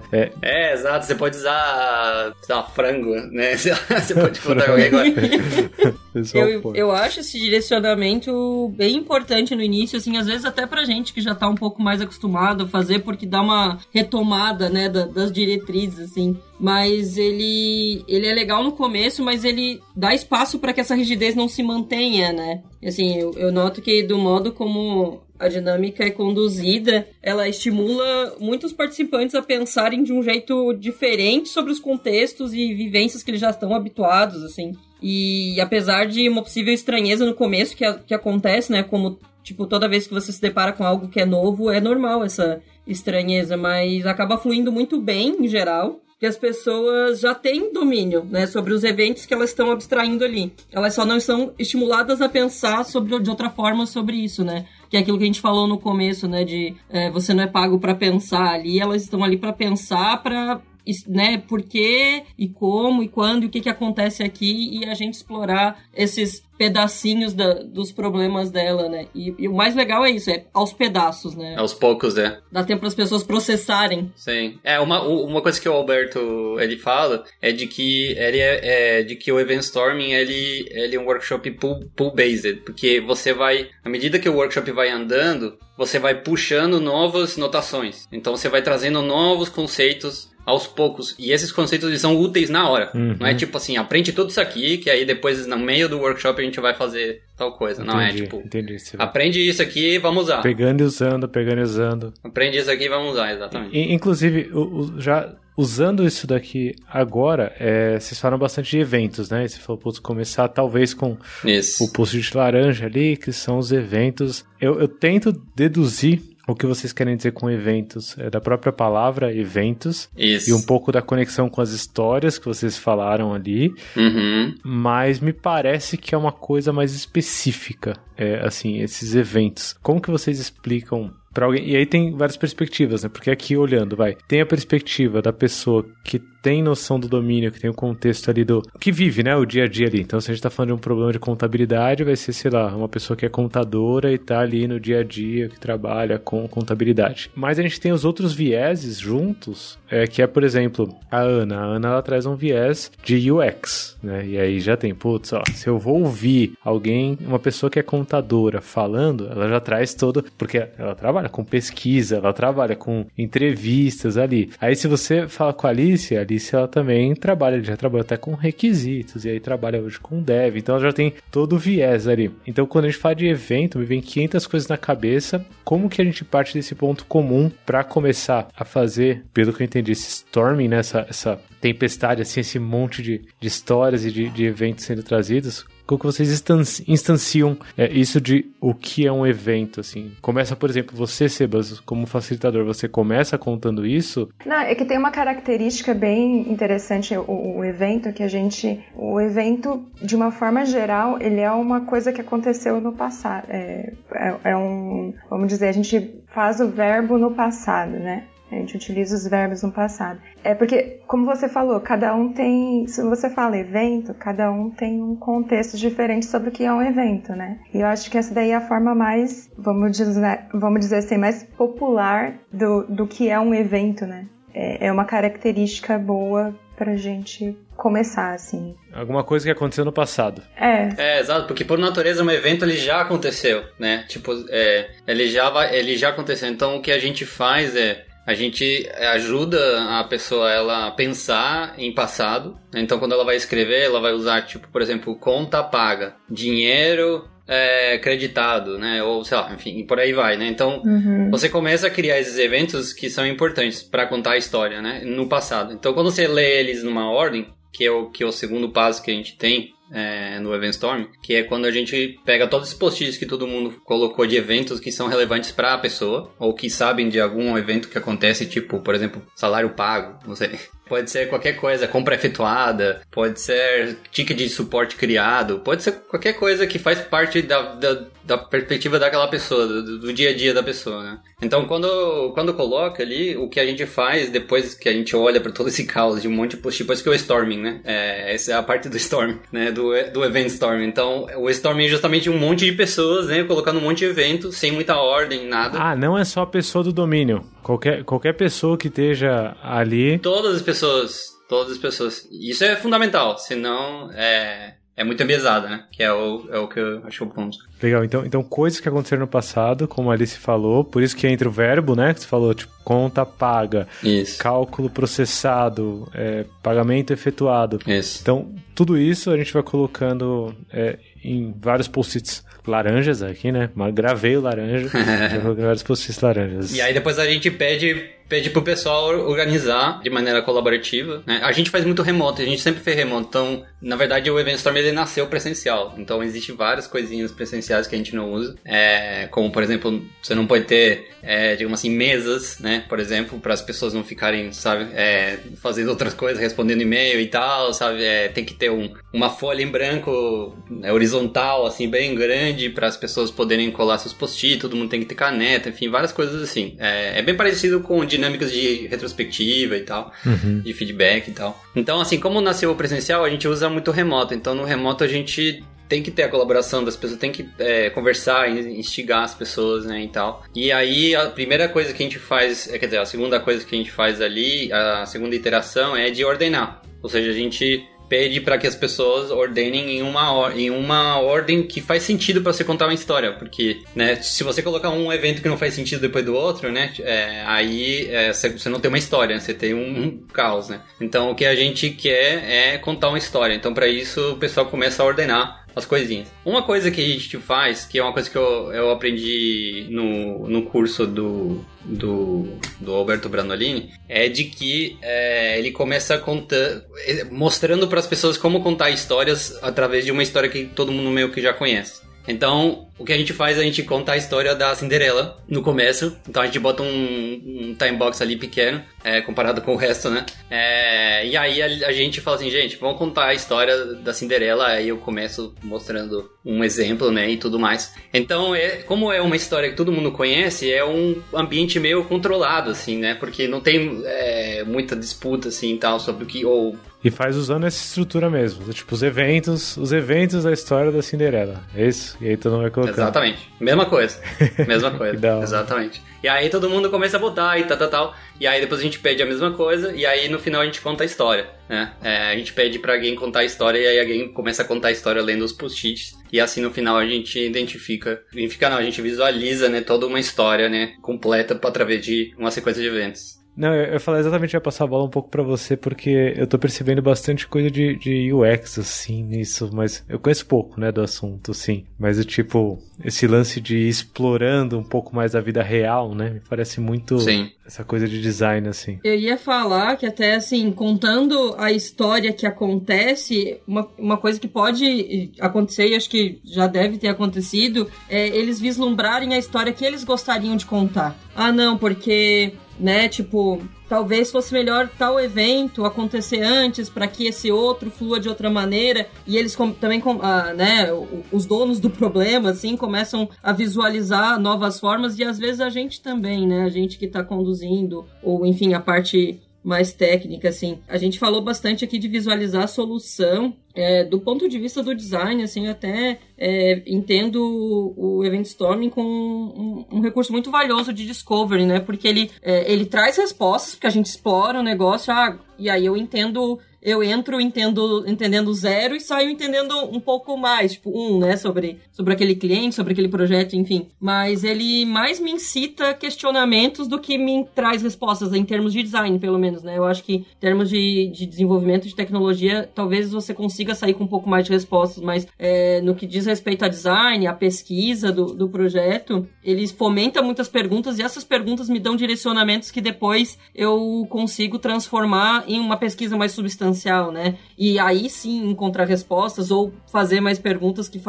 Exato, você pode usar, sei lá, frango, né? Você pode botar qualquer coisa. Eu acho esse direcionamento bem importante no início, assim, às vezes até pra gente que já tá um pouco mais acostumado a fazer, porque dá uma retomada, né, das diretrizes, assim. Mas ele é legal no começo, mas ele dá espaço para que essa rigidez não se mantenha, né? Assim, eu noto que do modo como a dinâmica é conduzida, ela estimula muitos participantes a pensarem de um jeito diferente sobre os contextos e vivências que eles já estão habituados, assim. E apesar de uma possível estranheza no começo que acontece, né, como, tipo, toda vez que você se depara com algo que é novo, é normal essa estranheza, mas acaba fluindo muito bem, em geral, que as pessoas já têm domínio, né, sobre os eventos que elas estão abstraindo ali. Elas só não estão estimuladas a pensar de outra forma sobre isso, né? Que é aquilo que a gente falou no começo, né, de você não é pago para pensar ali, elas estão ali para pensar, para, né, por quê e como e quando e o que acontece aqui, e a gente explorar esses pedacinhos dos problemas dela, né? E o mais legal é isso, é aos pedaços, né? Aos poucos, né? Dá tempo para as pessoas processarem. Sim. Uma coisa que o Alberto, ele fala é de que de que o Event Storming, ele é um workshop pool-based, porque você vai, à medida que o workshop vai andando, você vai puxando novas notações. Então você vai trazendo novos conceitos aos poucos, e esses conceitos eles são úteis na hora. Não é tipo assim, aprende tudo isso aqui, que aí depois no meio do workshop a gente vai fazer tal coisa. Não é tipo, aprende isso aqui e vamos usar. Pegando e usando. Aprende isso aqui e vamos usar, exatamente. Inclusive, já usando isso daqui agora, vocês falam bastante de eventos, né? Você falou, começar talvez com o post-it laranja ali, que são os eventos. Eu tento deduzir o que vocês querem dizer com eventos, da própria palavra eventos. Isso. E um pouco da conexão com as histórias que vocês falaram ali. Mas me parece que é uma coisa mais específica, assim, esses eventos. Como que vocês explicam para alguém? E aí tem várias perspectivas, né? Porque aqui olhando, tem a perspectiva da pessoa que tem noção do domínio, que tem o contexto ali que vive, né, o dia a dia ali. Então, se a gente tá falando de um problema de contabilidade, vai ser, sei lá, uma pessoa que é contadora e tá ali no dia a dia, que trabalha com contabilidade. Mas a gente tem os outros vieses juntos, que é, por exemplo, a Ana. A Ana, ela traz um viés de UX, né? E aí já tem, se eu vou ouvir uma pessoa que é contadora falando, ela já traz porque ela trabalha com pesquisa, ela trabalha com entrevistas ali. Aí, se você fala com a Alice ela também já trabalha até com requisitos, e aí trabalha hoje com dev, então ela já tem todo o viés ali. Então, quando a gente fala de evento, me vem 500 coisas na cabeça. Como que a gente parte desse ponto comum para começar a fazer, pelo que eu entendi, esse storming, né? Essa tempestade, assim, esse monte de histórias e de eventos sendo trazidos? Como que vocês instanciam isso de o que é um evento, assim? Começa, por exemplo, você, Sebas, como facilitador, você começa contando isso? Não, é que tem uma característica bem interessante, o evento, o evento, de uma forma geral, ele é uma coisa que aconteceu no passado. Vamos dizer, a gente faz o verbo no passado, né? A gente utiliza os verbos no passado. Porque, como você falou, cada um tem... Se você fala evento, cada um tem um contexto diferente sobre o que é um evento, né? E eu acho que essa daí é a forma mais, vamos dizer assim, mais popular do que é um evento, né? É uma característica boa pra gente começar, assim. Alguma coisa que aconteceu no passado. Exato, porque por natureza um evento ele já aconteceu, né? Tipo, ele já aconteceu. Então o que a gente faz a gente ajuda a pessoa ela a pensar em passado. Então, quando ela vai escrever, ela vai usar, tipo, por exemplo, conta paga, dinheiro creditado, né? Ou, sei lá, enfim, por aí vai, né? Então, você começa a criar esses eventos que são importantes para contar a história, né? No passado. Então, quando você lê eles numa ordem, que é o segundo passo que a gente tem no Event Storm, que é quando a gente pega todos os post-its que todo mundo colocou de eventos que são relevantes para a pessoa, ou que sabem de algum evento que acontece, tipo, por exemplo, salário pago, não sei. pode ser qualquer coisa, compra efetuada, pode ser ticket de suporte criado, pode ser qualquer coisa que faz parte da perspectiva daquela pessoa, do dia a dia da pessoa, né? Então, quando coloca ali, o que a gente faz depois que a gente olha para todo esse caos de um monte de post, depois que o storming, né? Essa é a parte do storm, né? Do event storm. Então, o storming é justamente um monte de pessoas, né? Colocando um monte de evento, sem muita ordem, nada. Ah, não é só a pessoa do domínio. Qualquer pessoa que esteja ali... Todas as pessoas. Isso é fundamental, senão é muito enviesada, né? Que é o que eu acho o ponto. Legal, então coisas que aconteceram no passado, como a Alice falou, por isso que entra o verbo, né? Que você falou, tipo, conta paga, isso. Cálculo processado, pagamento efetuado. Isso. Então, tudo isso a gente vai colocando em vários post-its laranjas aqui, né? Gravei o laranja, já coloquei vários post-its laranjas. E aí depois a gente pede pro pessoal organizar de maneira colaborativa, né? A gente faz muito remoto, a gente sempre fez remoto, então, na verdade, o Event Storm ele nasceu presencial, então existem várias coisinhas presenciais que a gente não usa, como, por exemplo, você não pode ter, digamos assim, mesas, né, por exemplo, para as pessoas não ficarem, sabe, fazendo outras coisas, respondendo e-mail e tal, sabe, tem que ter uma folha em branco, horizontal, assim, bem grande, para as pessoas poderem colar seus post-it, todo mundo tem que ter caneta, enfim, várias coisas assim. É bem parecido com dinâmicas de retrospectiva e tal, de feedback e tal. Então, assim, como nasceu o presencial, a gente usa muito remoto. Então, no remoto a gente tem que ter a colaboração das pessoas, tem que conversar, instigar as pessoas, né, e tal. E aí, a primeira coisa que a gente faz, quer dizer, a segunda coisa que a gente faz ali, a segunda iteração é de ordenar. Ou seja, a gente pede para que as pessoas ordenem em uma ordem que faz sentido para você contar uma história, porque, né, se você colocar um evento que não faz sentido depois do outro, né, aí você não tem uma história, você tem um caos, né. Então o que a gente quer é contar uma história, então para isso o pessoal começa a ordenar as coisinhas. Uma coisa que a gente faz, que é uma coisa que eu aprendi no curso do Alberto Brandolini, é de que ele começa mostrando para as pessoas como contar histórias através de uma história que todo mundo meio que já conhece. Então, o que a gente faz, a gente conta a história da Cinderela no começo. Então a gente bota um time box ali pequeno, comparado com o resto, né? E aí a gente fala assim, gente, vamos contar a história da Cinderela. Aí eu começo mostrando um exemplo, né? E tudo mais. Então, como é uma história que todo mundo conhece, é um ambiente meio controlado, assim, né? Porque não tem muita disputa, assim, tal, sobre o que... E faz usando essa estrutura mesmo. Tipo, os eventos da história da Cinderela. É isso? E aí todo mundo vai colocar. Exatamente. Mesma coisa. Exatamente. E aí todo mundo começa a botar e tal. E aí depois a gente pede a mesma coisa. E aí no final a gente conta a história, né? A gente pede pra alguém contar a história. E aí alguém começa a contar a história lendo os post-its. E assim no final a gente a gente visualiza, né, toda uma história, né, completa através de uma sequência de eventos. Não, eu falei exatamente, ia passar a bola um pouco pra você, porque eu tô percebendo bastante coisa de UX, assim, nisso, mas eu conheço pouco, né, do assunto, sim. Mas, tipo, esse lance de ir explorando um pouco mais a vida real, né, me parece muito essa coisa de design, assim. Eu ia falar que até, assim, contando a história que acontece, uma coisa que pode acontecer, e acho que já deve ter acontecido, é eles vislumbrarem a história que eles gostariam de contar. Ah, não, porque... né, tipo, talvez fosse melhor tal evento acontecer antes para que esse outro flua de outra maneira, e eles também, né, os donos do problema, assim, começam a visualizar novas formas, e às vezes a gente também, né, a gente que tá conduzindo, ou enfim, a parte mais técnica, assim. A gente falou bastante aqui de visualizar a solução. Do ponto de vista do design, assim, eu até entendo o Event Storming com um recurso muito valioso de discovery, né? Porque ele traz respostas, porque a gente explora o negócio, e aí eu entro entendendo zero e saio entendendo um pouco mais, tipo, né, sobre aquele cliente, sobre aquele projeto, enfim. Mas ele mais me incita questionamentos do que me traz respostas, em termos de design, pelo menos, né? Eu acho que em termos de desenvolvimento de tecnologia, talvez você consiga sair com um pouco mais de respostas, mas no que diz respeito a design, a pesquisa do projeto, ele fomenta muitas perguntas, e essas perguntas me dão direcionamentos que depois eu consigo transformar em uma pesquisa mais substancial, né? E aí sim encontrar respostas ou fazer mais perguntas que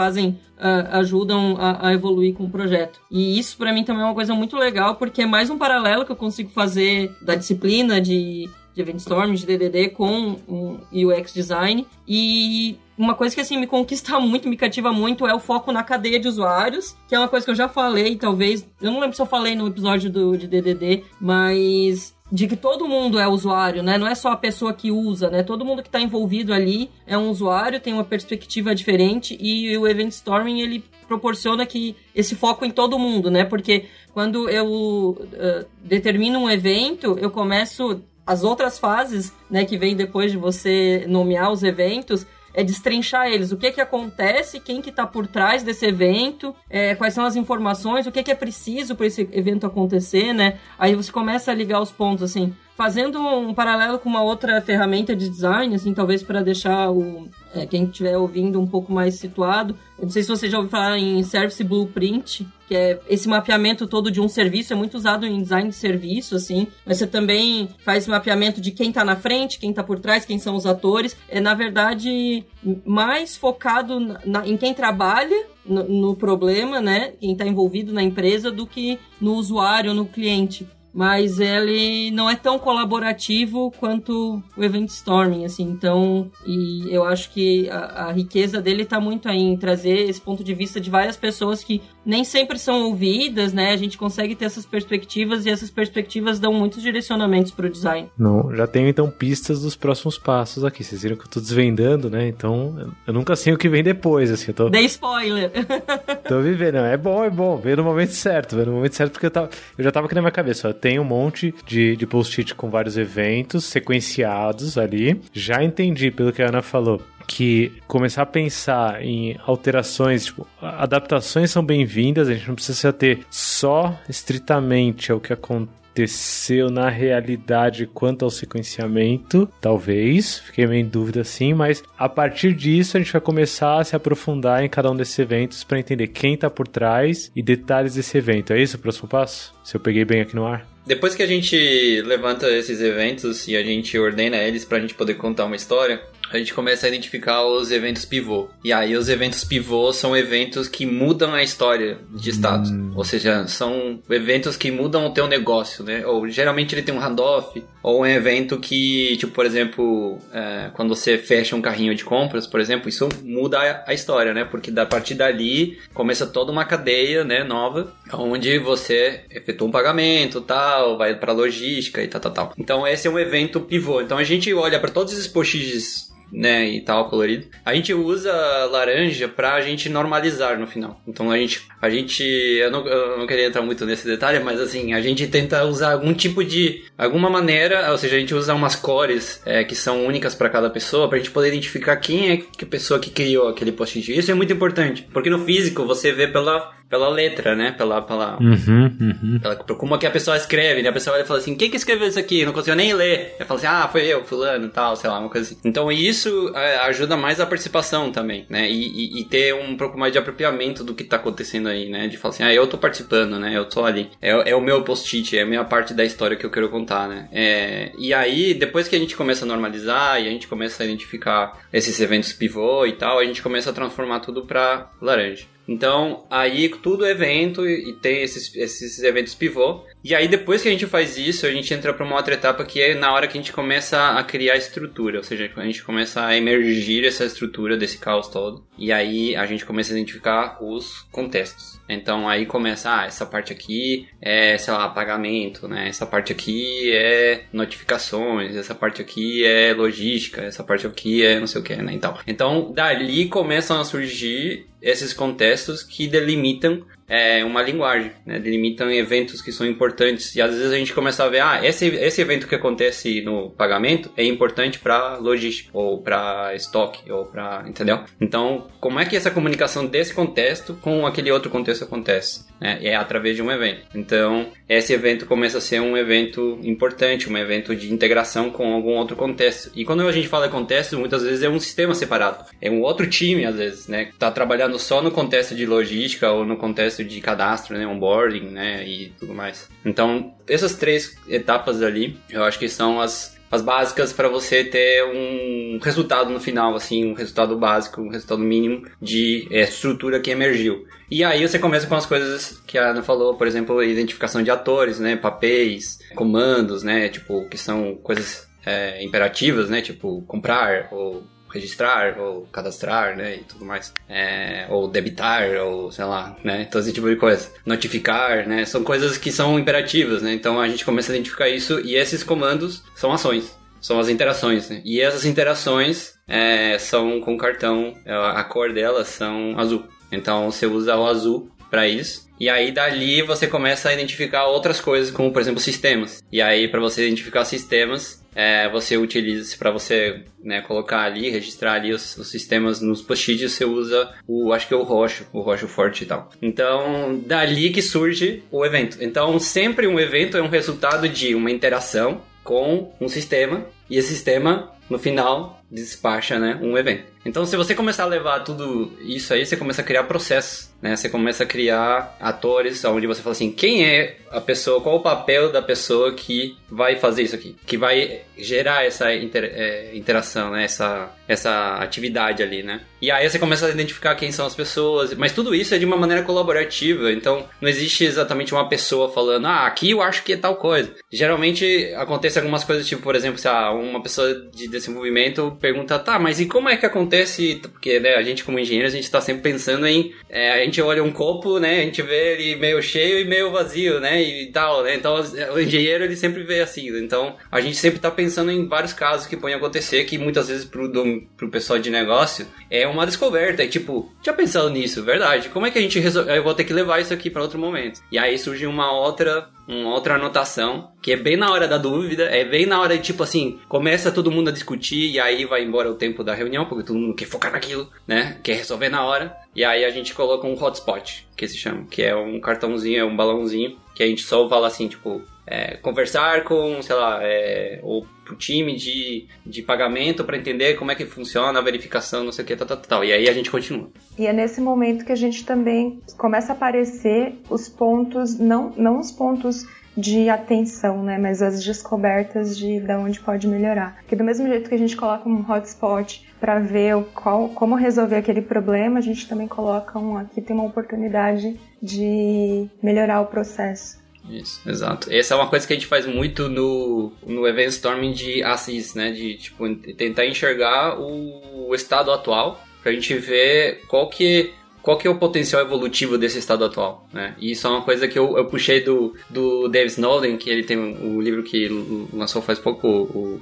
ajudam a evoluir com o projeto. E isso pra mim também é uma coisa muito legal, porque é mais um paralelo que eu consigo fazer da disciplina de de Event Storming, de DDD com um UX Design. E uma coisa que, assim, me conquista muito, me cativa muito é o foco na cadeia de usuários, que é uma coisa que eu já falei, talvez... Eu não lembro se eu falei no episódio de DDD, mas... de que todo mundo é usuário, né? Não é só a pessoa que usa, né? Todo mundo que está envolvido ali é um usuário, tem uma perspectiva diferente, e o Event Storming, ele proporciona que esse foco em todo mundo, né? Porque quando eu determino um evento, eu começo as outras fases, né, que vem depois de você nomear os eventos, é destrinchar eles. O que acontece, quem que tá por trás desse evento, quais são as informações, o que é preciso para esse evento acontecer, né? Aí você começa a ligar os pontos, assim, fazendo um paralelo com uma outra ferramenta de design, assim, talvez para deixar quem estiver ouvindo um pouco mais situado. Eu não sei se você já ouviu falar em Service Blueprint, que é esse mapeamento todo de um serviço, é muito usado em design de serviço, assim, mas você também faz mapeamento de quem tá na frente, quem tá por trás, quem são os atores. É, na verdade, mais focado em quem trabalha no problema, né, quem tá envolvido na empresa, do que no usuário, no cliente. Mas ele não é tão colaborativo quanto o Event Storming, assim, então, e eu acho que a riqueza dele está muito aí em trazer esse ponto de vista de várias pessoas que nem sempre são ouvidas, né, a gente consegue ter essas perspectivas, e essas perspectivas dão muitos direcionamentos para o design. Não, já tenho então pistas dos próximos passos aqui, vocês viram que eu tô desvendando, né, então eu nunca sei o que vem depois, assim, eu tô... Dei spoiler! Tô vivendo, é bom, veio no momento certo, porque eu já tava aqui na minha cabeça, ó, tem um monte de post-it com vários eventos sequenciados ali. Já entendi, pelo que a Ana falou, que começar a pensar em alterações, tipo, adaptações são bem-vindas, a gente não precisa se ater só estritamente ao que aconteceu na realidade quanto ao sequenciamento, talvez, fiquei meio em dúvida assim, mas a partir disso a gente vai começar a se aprofundar em cada um desses eventos para entender quem está por trás e detalhes desse evento. É isso o próximo passo? Se eu peguei bem aqui no ar? Depois que a gente levanta esses eventos e a gente ordena eles pra gente poder contar uma história, a gente começa a identificar os eventos pivô. E aí os eventos pivô são eventos que mudam a história de status. Ou seja, são eventos que mudam o teu negócio, né? Ou geralmente ele tem um handoff, ou um evento que, tipo, por exemplo, quando você fecha um carrinho de compras, por exemplo, isso muda a história, né? Porque a partir dali começa toda uma cadeia, né, nova, onde você efetua um pagamento, tal, vai pra logística e tal. Então esse é um evento pivô. Então a gente olha para todos esses post-its, né, e tal, colorido. A gente usa laranja pra gente normalizar no final. Então a gente eu não queria entrar muito nesse detalhe, mas assim, a gente tenta usar alguma maneira, ou seja, a gente usa umas cores que são únicas pra cada pessoa, pra gente poder identificar quem é a pessoa que criou aquele post-it. Isso é muito importante, porque no físico você vê pela letra, né? Pela como é que a pessoa escreve, né? A pessoa vai falar assim, quem que escreveu isso aqui? Eu não consigo nem ler. Vai falar assim, foi eu, fulano, tal, sei lá, uma coisa assim. Então isso ajuda mais a participação também, né? E ter um pouco mais de apropriamento do que tá acontecendo aí, né? De falar assim, eu tô participando, né? Eu tô ali. É o meu post-it, é a minha parte da história que eu quero contar, né? E aí, depois que a gente começa a normalizar e a gente começa a identificar esses eventos pivô e tal, a gente começa a transformar tudo pra laranja. Então, aí tudo é evento e tem esses eventos pivô. E aí, depois que a gente faz isso, a gente entra para uma outra etapa que é na hora que a gente começa a criar estrutura. Ou seja, a gente começa a emergir essa estrutura desse caos todo. E aí, a gente começa a identificar os contextos. Então, aí começa, essa parte aqui é, sei lá, pagamento, né? Essa parte aqui é notificações, essa parte aqui é logística, essa parte aqui é não sei o que, né? Então, dali começam a surgir esses contextos que delimitam uma linguagem, né? Delimitam eventos que são importantes. E às vezes a gente começa a ver, esse evento que acontece no pagamento é importante para logística, ou para estoque, ou para, entendeu? Então, como é que essa comunicação desse contexto com aquele outro contexto acontece? É através de um evento. Então, esse evento começa a ser um evento importante, um evento de integração com algum outro contexto. E quando a gente fala contexto, muitas vezes é um sistema separado. É um outro time, às vezes, né? Que tá trabalhando só no contexto de logística ou no contexto de cadastro, né? Onboarding, né? E tudo mais. Então, essas 3 etapas ali, eu acho que são as básicas para você ter um resultado no final, assim, um resultado básico, um resultado mínimo de estrutura que emergiu. E aí você começa com as coisas que a Ana falou, por exemplo, identificação de atores, né, papéis, comandos, né, tipo, que são coisas imperativas, né? Tipo, comprar, ou registrar, ou cadastrar, né, e tudo mais. Ou debitar, ou sei lá, né, todo esse tipo de coisa. Notificar, né, são coisas que são imperativas, né, então a gente começa a identificar isso, e esses comandos são ações, são as interações, né, e essas interações são com cartão, a cor delas são azul. Então você usa o azul para isso. E aí dali você começa a identificar outras coisas, como por exemplo sistemas. E aí para você identificar sistemas, você utiliza, para você, né, colocar ali, registrar ali os sistemas nos post-its, você usa acho que é o roxo forte e tal. Então, dali que surge o evento. Então, sempre um evento é um resultado de uma interação com um sistema, e esse sistema, no final, despacha, né, um evento. Então, se você começar a levar tudo isso aí, você começa a criar processos, né? Você começa a criar atores, onde você fala assim, quem é a pessoa, qual o papel da pessoa que vai fazer isso aqui? Que vai gerar essa interação, né? Essa atividade ali, né? E aí você começa a identificar quem são as pessoas, mas tudo isso é de uma maneira colaborativa, então não existe exatamente uma pessoa falando, aqui eu acho que é tal coisa. Geralmente acontece algumas coisas, tipo, por exemplo, se uma pessoa de desenvolvimento pergunta, mas e como é que acontece? Porque, né, a gente como engenheiro, a gente tá sempre pensando em... a gente olha um copo, né, a gente vê ele meio cheio e meio vazio, né, e tal, né? Então o engenheiro, ele sempre vê assim. Então a gente sempre tá pensando em vários casos que podem acontecer, que muitas vezes pro pessoal de negócio é uma descoberta. É tipo, já pensado nisso, verdade? Como é que a gente resolve? Eu vou ter que levar isso aqui para outro momento. E aí surge uma outra anotação, que é bem na hora da dúvida, é bem na hora de, tipo assim, começa todo mundo a discutir, e aí vai embora o tempo da reunião, porque todo mundo quer focar naquilo, né? Quer resolver na hora. E aí a gente coloca um hotspot, que se chama, que é um cartãozinho, é um balãozinho, que a gente só fala assim, tipo, conversar com, sei lá, ou pro time de pagamento para entender como é que funciona a verificação, não sei o que, tal. E aí a gente continua. E é nesse momento que a gente também começa a aparecer os pontos, não os pontos de atenção, né, mas as descobertas de onde pode melhorar. Porque do mesmo jeito que a gente coloca um hotspot para ver como resolver aquele problema, a gente também coloca aqui tem uma oportunidade de melhorar o processo. Isso, exato. Essa é uma coisa que a gente faz muito no Event Storming de ACIS, né? De, tipo, tentar enxergar o estado atual pra gente ver qual que é o potencial evolutivo desse estado atual, né? E isso é uma coisa que eu puxei do Dave Snowden, que ele tem o livro que lançou faz pouco,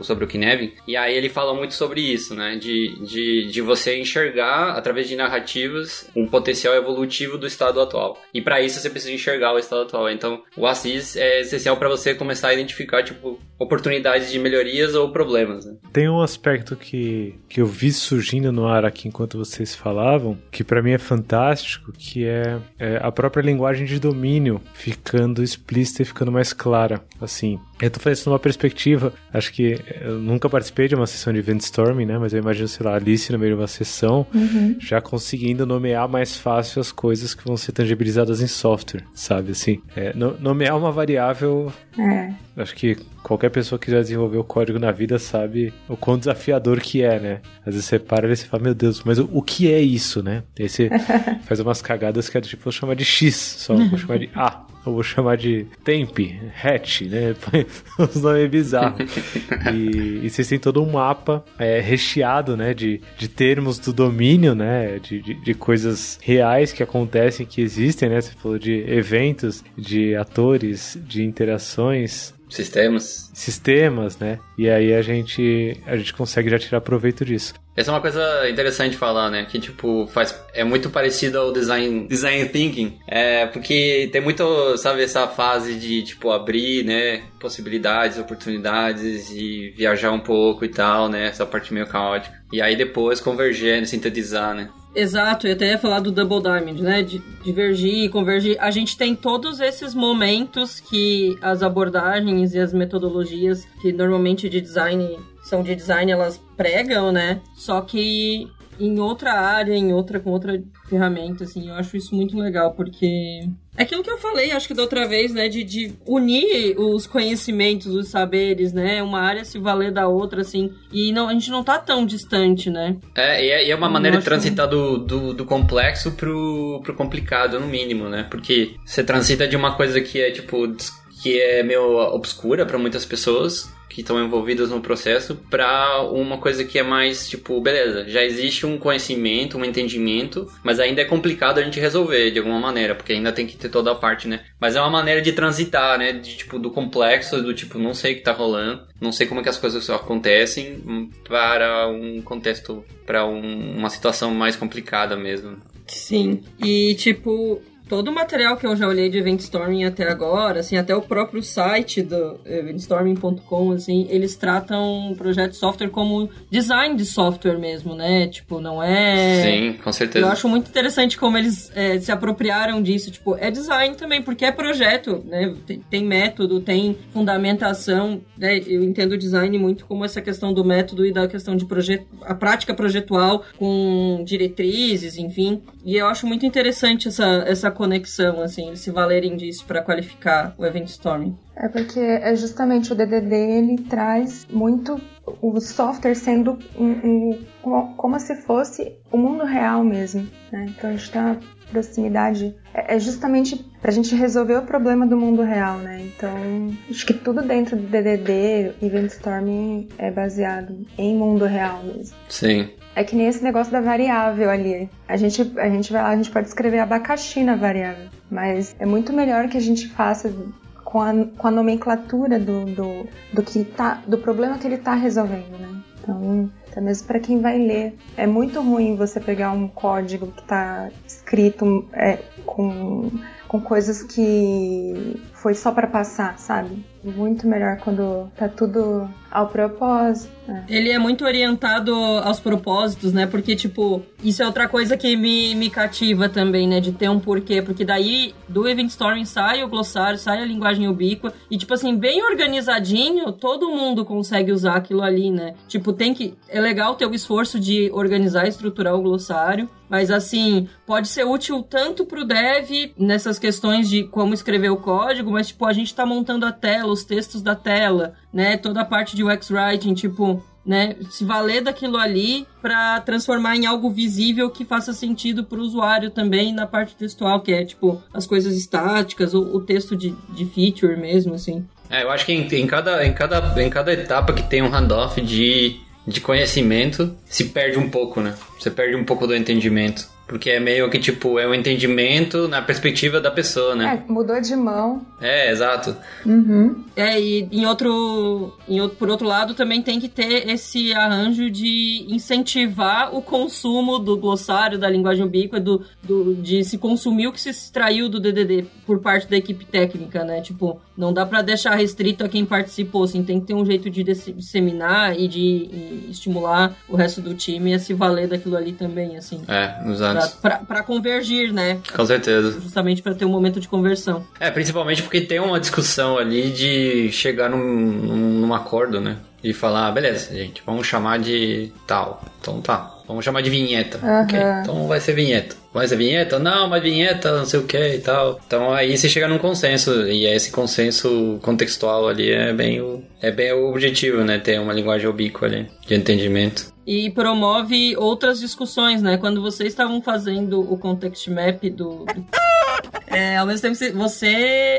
sobre o Kinevin, e aí ele fala muito sobre isso, né? De você enxergar, através de narrativas, um potencial evolutivo do estado atual. E para isso você precisa enxergar o estado atual. Então, o ACIS é essencial para você começar a identificar, tipo, oportunidades de melhorias ou problemas, né? Tem um aspecto que eu vi surgindo no ar aqui enquanto vocês falavam, que para mim é fantástico, que é a própria linguagem de domínio ficando explícita e ficando mais clara. Assim, eu tô fazendo isso numa perspectiva, acho que eu nunca participei de uma sessão de Event Storming, né? Mas eu imagino, sei lá, a Alice no meio de uma sessão, já conseguindo nomear mais fácil as coisas que vão ser tangibilizadas em software, sabe? Assim, nomear uma variável... Acho que qualquer pessoa que já desenvolveu código na vida sabe o quão desafiador que é, né? Às vezes você para e você fala, meu Deus, mas o que é isso, né? E aí você faz umas cagadas que é tipo, vou chamar de X, só vou chamar de A, ou vou chamar de temp, hatch, né? Os nomes bizarros. E vocês têm todo um mapa recheado, né? De termos do domínio, né? De coisas reais que acontecem, que existem, né? Você falou de eventos, de atores, de interações... Sistemas, né? E aí a gente consegue já tirar proveito disso. Essa é uma coisa interessante de falar, né? Que, tipo, é muito parecido ao design thinking. Porque tem muito, sabe, essa fase de, tipo, abrir, né? Possibilidades, oportunidades e viajar um pouco e tal, né? Essa parte meio caótica. E aí depois converger, sintetizar, né? Exato, eu até ia falar do Double Diamond, né? De divergir, convergir. A gente tem todos esses momentos que as abordagens e as metodologias que normalmente são de design, elas pregam, né? Só que em outra área, com outra ferramenta, assim, eu acho isso muito legal, porque... É aquilo que eu falei, acho que da outra vez, né, de unir os conhecimentos, os saberes, né, uma área se valer da outra, assim, e a gente não tá tão distante, né. E é uma maneira de transitar do complexo pro complicado, no mínimo, né, porque você transita de uma coisa que é, tipo, que é meio obscura para muitas pessoas, que estão envolvidas no processo para uma coisa que é mais, tipo, beleza, já existe um conhecimento, um entendimento, mas ainda é complicado a gente resolver de alguma maneira, porque ainda tem que ter toda a parte, né? Mas é uma maneira de transitar, né? De, tipo, do complexo, do tipo, não sei o que tá rolando, não sei como é que as coisas acontecem, para um contexto, para uma situação mais complicada mesmo. Sim, e tipo, todo o material que eu já olhei de Eventstorming até agora, assim, até o próprio site do eventstorming.com, assim, eles tratam o projeto de software como design de software mesmo, né? Tipo, não é... Sim, com certeza. Eu acho muito interessante como eles se apropriaram disso. Tipo, é design também, porque é projeto, né? Tem método, tem fundamentação, né? Eu entendo o design muito como essa questão do método e da questão de a prática projetual com diretrizes, enfim. E eu acho muito interessante essa conexão, assim, eles se valerem disso para qualificar o Eventstorming. É porque é justamente o DDD, ele traz muito o software sendo como se fosse o mundo real mesmo, né? Então a gente tá proximidade, é justamente pra gente resolver o problema do mundo real, né? Então, acho que tudo dentro do DDD, Eventstorming, é baseado em mundo real mesmo. Sim. É que nem esse negócio da variável ali. A gente vai lá, a gente pode escrever abacaxi na variável, mas é muito melhor que a gente faça com a nomenclatura do problema que ele tá resolvendo, né? Então, até mesmo para quem vai ler, é muito ruim você pegar um código que tá escrito com coisas que foi só para passar, sabe? Muito melhor quando tá tudo ao propósito. Ele é muito orientado aos propósitos, né? Porque, tipo, isso é outra coisa que me cativa também, né? De ter um porquê. Porque daí, do Eventstorming sai o glossário, sai a linguagem ubíqua. E, tipo assim, bem organizadinho, todo mundo consegue usar aquilo ali, né? Tipo, é legal ter o esforço de organizar e estruturar o glossário. Mas, assim, pode ser útil tanto pro dev, nessas questões de como escrever o código, mas, tipo, a gente tá montando a tela, os textos da tela, né? Toda a parte de UX Writing, tipo, né? Se valer daquilo ali pra transformar em algo visível que faça sentido pro usuário também na parte textual, que é, tipo, as coisas estáticas, o texto de feature mesmo, assim. Eu acho que em cada etapa que tem um handoff de conhecimento, se perde um pouco, né? Você perde um pouco do entendimento. Porque é meio que, tipo, é um entendimento na perspectiva da pessoa, né? Mudou de mão. Exato. Uhum. E por outro lado, também tem que ter esse arranjo de incentivar o consumo do glossário, da linguagem ubíqua, de se consumir o que se extraiu do DDD por parte da equipe técnica, né? Tipo, não dá pra deixar restrito a quem participou, assim, tem que ter um jeito de disseminar e de estimular o resto do time a se valer daquilo ali também, assim. Exato. Pra convergir, né? Com certeza. Justamente pra ter um momento de conversão. Principalmente porque tem uma discussão ali de chegar num acordo, né? E falar, beleza, gente, vamos chamar de tal. Então tá, vamos chamar de vinheta. Uhum. Ok, então vai ser vinheta. Vai ser vinheta? Não, mas vinheta, não sei o que e tal. Então aí você chega num consenso, e esse consenso contextual ali é bem o objetivo, né? Ter uma linguagem ubíqua ali, de entendimento. E promove outras discussões, né? Quando vocês estavam fazendo o context map ao mesmo tempo,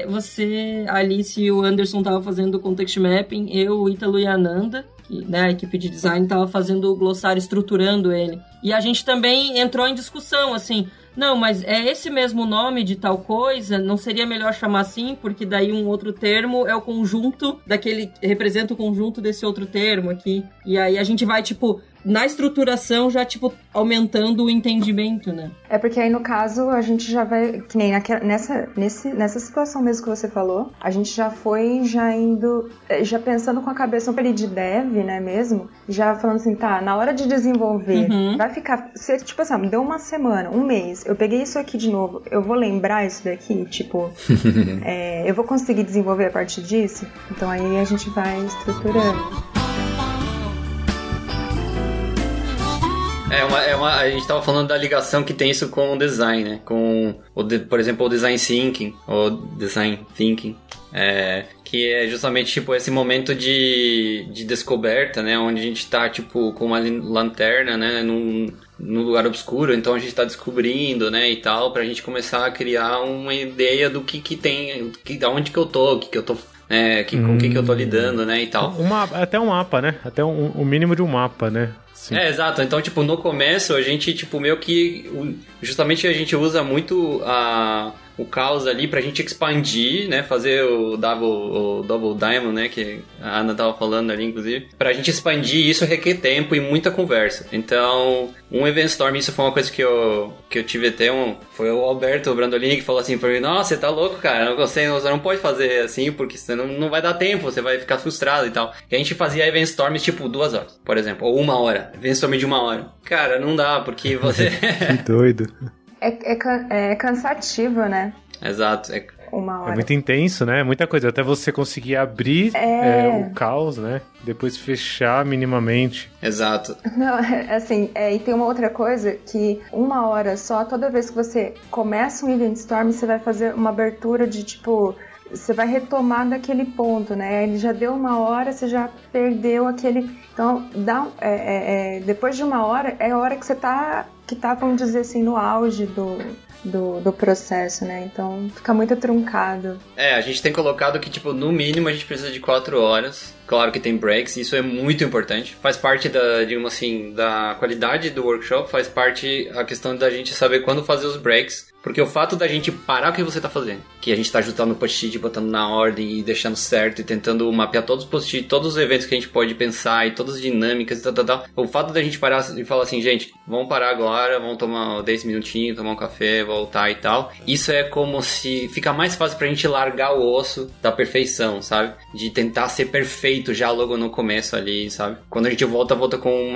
você, Alice e o Anderson estavam fazendo o context mapping, eu, o Ítalo e a Nanda, que, né, a equipe de design estava fazendo o glossário, estruturando ele. E a gente também entrou em discussão, assim, não, mas é esse mesmo nome de tal coisa? Não seria melhor chamar assim? Porque daí um outro termo é o conjunto daquele... representa o conjunto desse outro termo aqui. E aí a gente vai, tipo... na estruturação já, tipo, aumentando o entendimento, né? É porque aí, no caso, a gente já vai... Que nem nessa situação mesmo que você falou, a gente já foi indo... Já pensando com a cabeça um de dev, né, mesmo? Já falando assim, tá, na hora de desenvolver, vai ficar... Tipo assim, deu uma semana, um mês, eu peguei isso aqui de novo, eu vou lembrar isso daqui? Tipo, eu vou conseguir desenvolver a partir disso? Então aí a gente vai estruturando. A gente tava falando da ligação que tem isso com o design, né? Com, por exemplo, o design thinking, que é justamente, tipo, esse momento de descoberta, né? Onde a gente tá, tipo, com uma lanterna, né? Num lugar obscuro, então a gente tá descobrindo, né, e tal, pra gente começar a criar uma ideia do que tem, da onde que eu tô, com o que eu tô lidando, né, e tal. Até um mapa, né? Até o mínimo de um mapa, né? Sim. Exato. Então, tipo, no começo a gente, tipo, meio que... Justamente a gente usa muito o caos ali pra gente expandir, né? Fazer o Double Diamond, né? Que a Ana tava falando ali, inclusive. Pra gente expandir isso requer tempo e muita conversa. Então, um Event Storm, isso foi uma coisa que eu tive até foi o Alberto Brandolini que falou assim pra mim: nossa, você tá louco, cara. Você não pode fazer assim, porque você não vai dar tempo, você vai ficar frustrado e tal. E a gente fazia Event Storms, tipo, 2 horas, por exemplo. Ou 1 hora. Event Storm de 1 hora. Cara, não dá, porque você... Que doido. É cansativo, né? Exato. 1 hora. É muito intenso, né? Muita coisa. Até você conseguir abrir o caos, né? Depois fechar minimamente. Exato. Não, assim, e tem uma outra coisa que 1 hora só, toda vez que você começa um Event Storm, você vai fazer uma abertura de, tipo... Você vai retomar daquele ponto, né? Ele já deu 1 hora, você já perdeu aquele... Então, depois de 1 hora, é a hora que você tá, vamos dizer assim, no auge do processo, né? Então, fica muito truncado. A gente tem colocado que, tipo, no mínimo a gente precisa de 4 horas. Claro que tem breaks, isso é muito importante. Faz parte digamos assim, da qualidade do workshop, faz parte a questão da gente saber quando fazer os breaks. Porque o fato da gente parar o que você tá fazendo, que a gente tá ajustando o post-it, botando na ordem e deixando certo e tentando mapear todos os post-it, todos os eventos que a gente pode pensar e todas as dinâmicas e tal. O fato da gente parar e falar assim, gente, vamos parar agora, vamos tomar 10 minutinhos, tomar um café, voltar e tal. Isso é como se fica mais fácil pra gente largar o osso da perfeição, sabe? De tentar ser perfeito já logo no começo ali, sabe? Quando a gente volta com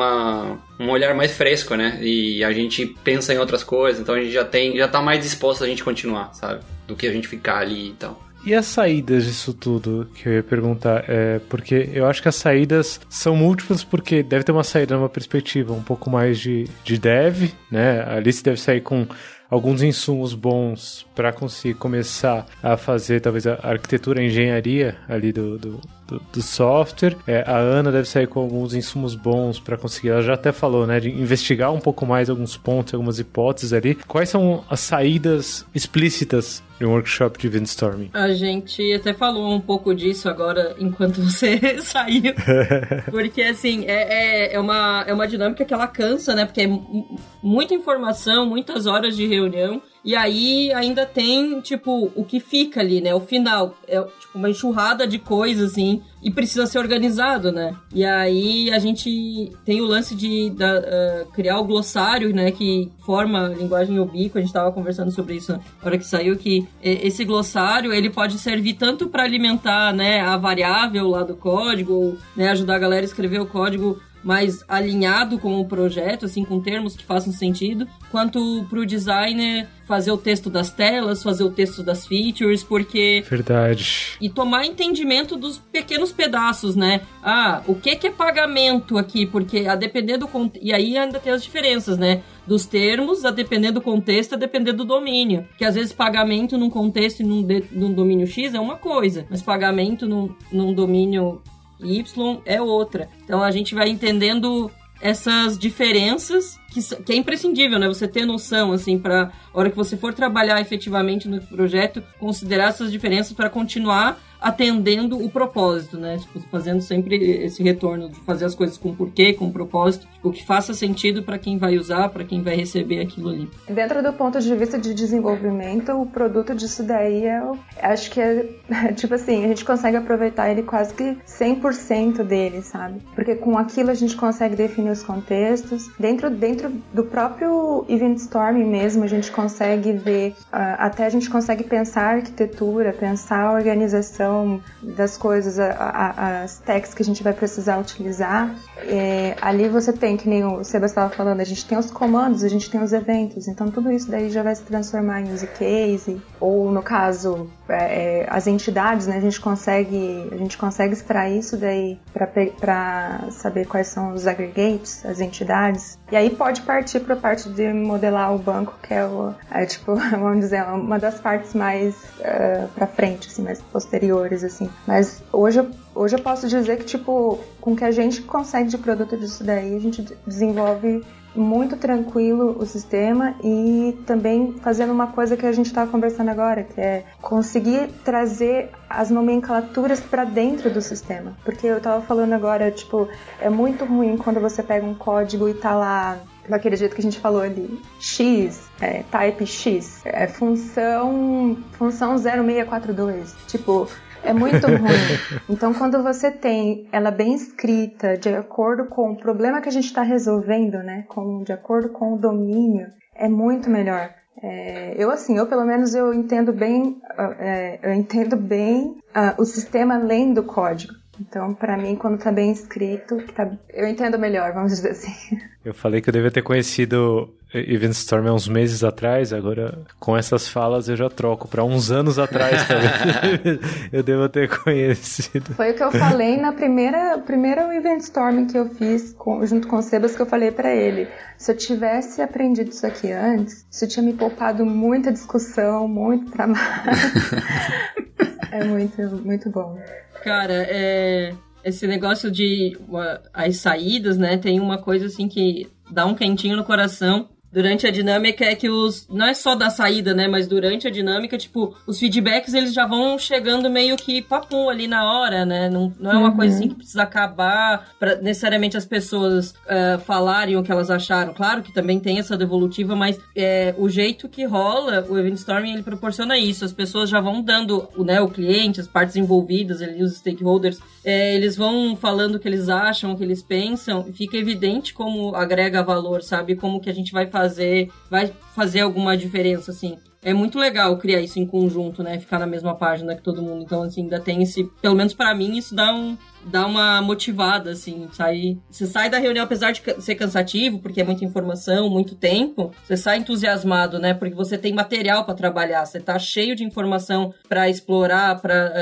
um olhar mais fresco, né? E a gente pensa em outras coisas, então a gente já tá mais disposto a gente continuar, sabe? Do que a gente ficar ali e tal. E as saídas disso tudo que eu ia perguntar? Porque eu acho que as saídas são múltiplas, porque deve ter uma saída numa perspectiva um pouco mais de dev, né? Ali se deve sair com alguns insumos bons para conseguir começar a fazer talvez a arquitetura, a engenharia ali do software. A Ana deve sair com alguns insumos bons para conseguir, ela já até falou, né, de investigar um pouco mais alguns pontos, algumas hipóteses ali. Quais são as saídas explícitas de um workshop de Event Storming? A gente até falou um pouco disso agora enquanto você saiu, porque assim, é uma dinâmica que ela cansa, né, porque é muita informação, muitas horas de reunião. E aí ainda tem, tipo, o que fica ali, né? O final. É tipo uma enxurrada de coisas, assim, e precisa ser organizado, né? E aí a gente tem o lance de criar o glossário, né? Que forma a linguagem ubíqua. A gente tava conversando sobre isso na hora que saiu, que esse glossário, ele pode servir tanto para alimentar, né, a variável lá do código, ou, né, ajudar a galera a escrever o código mais alinhado com o projeto, assim, com termos que façam sentido, quanto pro designer fazer o texto das telas, fazer o texto das features, porque... Verdade. E tomar entendimento dos pequenos pedaços, né? O que é pagamento aqui? Porque a depender do... E aí ainda tem as diferenças, né? Dos termos, a depender do contexto, a depender do domínio. Que às vezes pagamento num contexto e num domínio X é uma coisa, mas pagamento num domínio Y é outra. Então a gente vai entendendo essas diferenças que é imprescindível, né? Você ter noção, assim, pra hora que você for trabalhar efetivamente no projeto, considerar essas diferenças para continuar atendendo o propósito, né? Tipo, fazendo sempre esse retorno de fazer as coisas com porquê, com propósito, tipo, que faça sentido para quem vai usar, para quem vai receber aquilo ali. Dentro do ponto de vista de desenvolvimento, o produto disso daí acho que tipo assim, a gente consegue aproveitar ele quase que 100% dele, sabe? Porque com aquilo a gente consegue definir os contextos. Dentro do próprio Event Storming mesmo, a gente consegue ver, até a gente consegue pensar a arquitetura, pensar a organização das coisas, as tags que a gente vai precisar utilizar. Ali você tem, que nem o Sebas estava falando, a gente tem os comandos, a gente tem os eventos, então tudo isso daí já vai se transformar em use case, ou no caso, as entidades, né, a gente consegue extrair isso daí para saber quais são os aggregates, as entidades, e aí pode partir para a parte de modelar o banco, que tipo, vamos dizer, uma das partes mais para frente, assim, mais posteriores, assim. Mas hoje hoje eu posso dizer que, tipo, com o que a gente consegue de produto disso daí, a gente desenvolve muito tranquilo o sistema e também fazendo uma coisa que a gente estava conversando agora, que é conseguir trazer as nomenclaturas para dentro do sistema. Porque eu estava falando agora, tipo, é muito ruim quando você pega um código e tá lá daquele jeito que a gente falou ali, X, type X, função 0642, tipo, é muito ruim. Então, quando você tem ela bem escrita, de acordo com o problema que a gente está resolvendo, né, de acordo com o domínio, é muito melhor. Eu pelo menos eu entendo bem o sistema além do código. Então, pra mim, quando tá bem escrito, eu entendo melhor, vamos dizer assim. Eu falei que eu devia ter conhecido Event Storm há uns meses atrás, agora com essas falas eu já troco pra uns anos atrás, talvez. Eu devo ter conhecido. Foi o que eu falei na primeira Event Storm que eu fiz junto com o Sebas, que eu falei pra ele. Se eu tivesse aprendido isso aqui antes, isso tinha me poupado muita discussão, muito trabalho. É muito, muito bom. Cara, esse negócio de as saídas, né, tem uma coisa assim que dá um quentinho no coração. Durante a dinâmica é que não é só da saída, né, mas durante a dinâmica, tipo, os feedbacks eles já vão chegando meio que papum ali na hora, né, não é uma coisa assim que precisa acabar pra necessariamente as pessoas falarem o que elas acharam. Claro que também tem essa devolutiva, mas o jeito que rola, o Event Storming, ele proporciona isso, as pessoas já vão dando, né, o cliente, as partes envolvidas ali, os stakeholders, eles vão falando o que eles acham, o que eles pensam, e fica evidente como agrega valor, sabe, como que a gente vai fazer alguma diferença, assim. É muito legal criar isso em conjunto, né? Ficar na mesma página que todo mundo. Então, assim, ainda tem esse... Pelo menos pra mim, isso dá uma motivada, assim. Você sai da reunião, apesar de ser cansativo, porque é muita informação, muito tempo, você sai entusiasmado, né? Porque você tem material pra trabalhar. Você tá cheio de informação pra explorar, pra,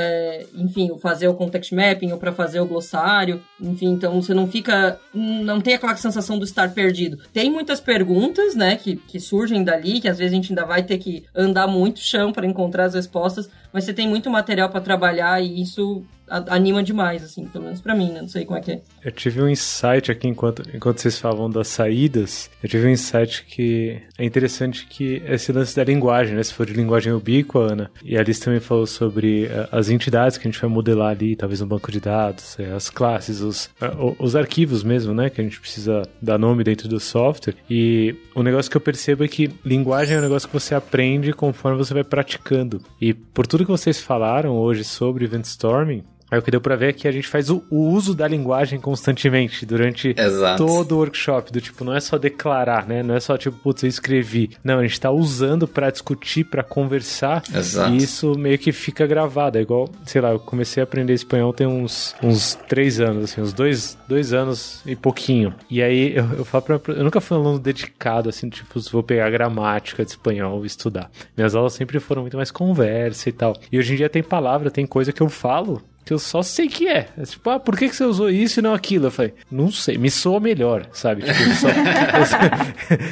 enfim, fazer o context mapping ou pra fazer o glossário. Enfim, então você não tem aquela sensação do estar perdido. Tem muitas perguntas, né? Que surgem dali, que às vezes a gente ainda vai ter que andar muito chão para encontrar as respostas, mas você tem muito material para trabalhar e isso anima demais, assim, pelo menos pra mim, né? Não sei como é que é. Eu tive um insight aqui, enquanto vocês falavam das saídas, eu tive um insight que é interessante, que esse lance da linguagem, né? Se for de linguagem ubíqua, Ana, e a Alice também falou sobre as entidades que a gente vai modelar ali, talvez no banco de dados, as classes, os arquivos mesmo, né? Que a gente precisa dar nome dentro do software. E o negócio que eu percebo é que linguagem é um negócio que você aprende conforme você vai praticando. E por tudo que vocês falaram hoje sobre Event Storming, aí o que deu pra ver é que a gente faz o uso da linguagem constantemente durante todo o workshop, do tipo, não é só declarar, né? Não é só tipo, putz, eu escrevi. Não, a gente tá usando pra discutir, pra conversar. Exato. E isso meio que fica gravado. É igual, sei lá, eu comecei a aprender espanhol tem uns 3 anos, assim, uns 2 anos e pouquinho. E aí eu falo eu nunca fui um aluno dedicado, assim, tipo, vou pegar a gramática de espanhol e estudar. Minhas aulas sempre foram muito mais conversa e tal. E hoje em dia tem palavra, tem coisa que eu falo que eu só sei que é. Tipo, por que você usou isso e não aquilo? Eu falei, não sei, me soa melhor, sabe? Tipo,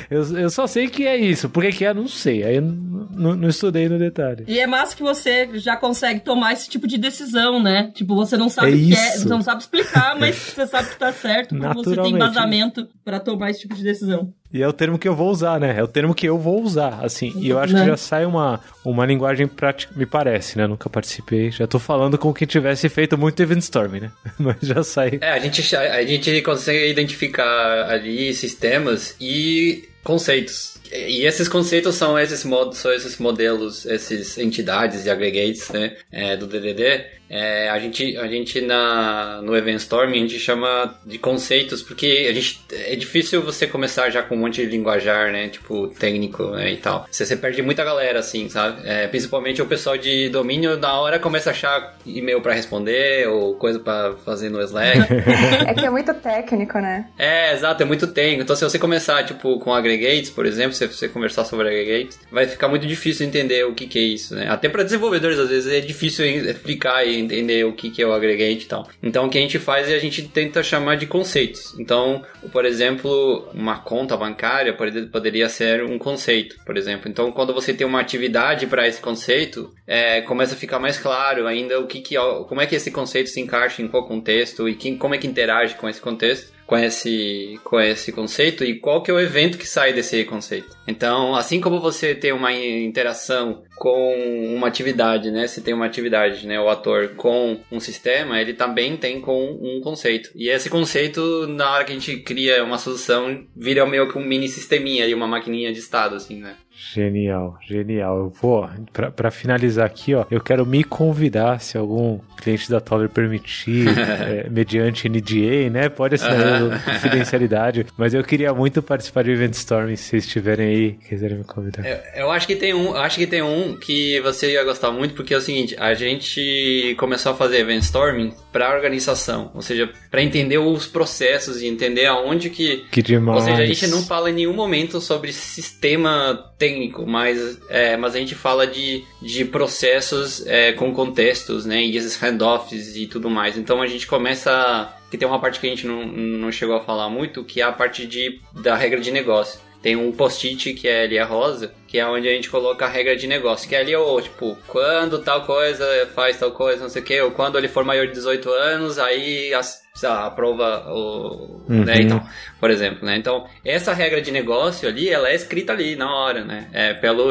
eu só sei que é isso. Por que é, não sei. Aí eu não estudei no detalhe. E é massa que você já consegue tomar esse tipo de decisão, né? Tipo, você não sabe o que é, você não sabe explicar, mas você sabe que tá certo, porque você tem embasamento pra tomar esse tipo de decisão. E é o termo que eu vou usar, né? É o termo que eu vou usar, assim. E eu acho que já sai uma linguagem prática, me parece, né? Eu nunca participei. Já tô falando como quem tivesse feito muito Event Storming, né? Mas já sai. A gente consegue identificar ali sistemas e conceitos. E esses conceitos são esses modelos, essas entidades e aggregates, né, do DDD. A gente no Event Storming a gente chama de conceitos, porque é difícil você começar já com um monte de linguajar, né, tipo técnico, né, e tal. Você perde muita galera, assim, sabe? Principalmente o pessoal de domínio, na hora começa a achar e-mail pra responder ou coisa pra fazer no Slack. É que é muito técnico, né? Exato, é muito técnico. Então se você começar, tipo, com aggregates, por exemplo, se você conversar sobre aggregates, vai ficar muito difícil entender o que é isso, né? Até para desenvolvedores, às vezes, é difícil explicar e entender o que é o agregate e tal. Então o que a gente faz é a gente tenta chamar de conceitos. Então, por exemplo, uma conta bancária poderia ser um conceito, por exemplo. Então, quando você tem uma atividade para esse conceito, começa a ficar mais claro ainda como é que esse conceito se encaixa em qual contexto e como é que interage com esse contexto, com esse conceito e qual que é o evento que sai desse conceito. Então, assim como você tem uma interação com uma atividade, né? Se tem uma atividade, né? O ator com um sistema, ele também tem com um conceito. E esse conceito, na hora que a gente cria uma solução, vira meio que um mini sisteminha e uma maquininha de estado, assim, né? Genial. Eu vou, pra finalizar aqui, ó, eu quero me convidar, se algum cliente da Toller permitir, mediante NDA, né? Pode assinar confidencialidade, mas eu queria muito participar de Event Storm, se vocês estiverem aí, quiserem me convidar. Eu acho que tem um que você ia gostar muito, porque é o seguinte, a gente começou a fazer Event Storming pra organização, ou seja, pra entender os processos e entender aonde que demais. Ou seja, a gente não fala em nenhum momento sobre sistema técnico, mas a gente fala de processos com contextos, né, e esses handoffs e tudo mais. Então a gente começa... que tem uma parte que a gente não chegou a falar muito, que é a parte da regra de negócio. Tem um post-it que ali é rosa, que é onde a gente coloca a regra de negócio, que é ali, tipo, quando tal coisa faz tal coisa, não sei o que, ou quando ele for maior de 18 anos, aí aprova né, então, por exemplo, né? Então, essa regra de negócio ali, ela é escrita ali na hora, né?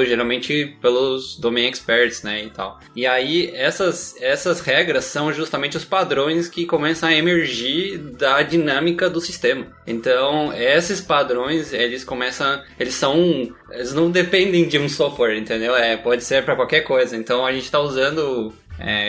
Geralmente pelos domain experts, né, e tal. E aí, essas regras são justamente os padrões que começam a emergir da dinâmica do sistema. Então, esses padrões, eles não dependem de um software, entendeu? Pode ser para qualquer coisa. Então, a gente tá usando...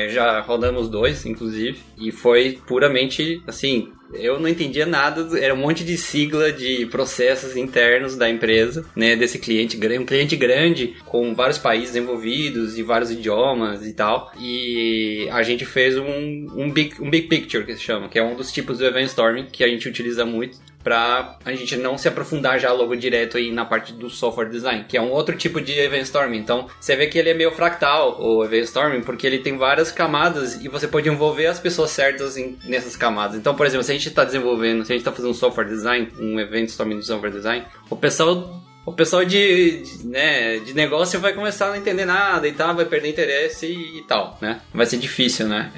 já rodamos 2, inclusive, e foi puramente, assim, eu não entendia nada, era um monte de sigla de processos internos da empresa, né, desse cliente, um cliente grande, com vários países envolvidos e vários idiomas e tal, e a gente fez um big picture, que se chama, que é um dos tipos do Event Storming que a gente utiliza muito, pra a gente não se aprofundar já logo direto aí na parte do software design, que é um outro tipo de Event Storming. Então, você vê que ele é meio fractal, o Event Storming, porque ele tem várias camadas e você pode envolver as pessoas certas nessas camadas. Então, por exemplo, se a gente está fazendo um software design, um Event Storming de software design, o pessoal de negócio vai começar a não entender nada e tal, vai perder interesse e tal, né? Vai ser difícil, né?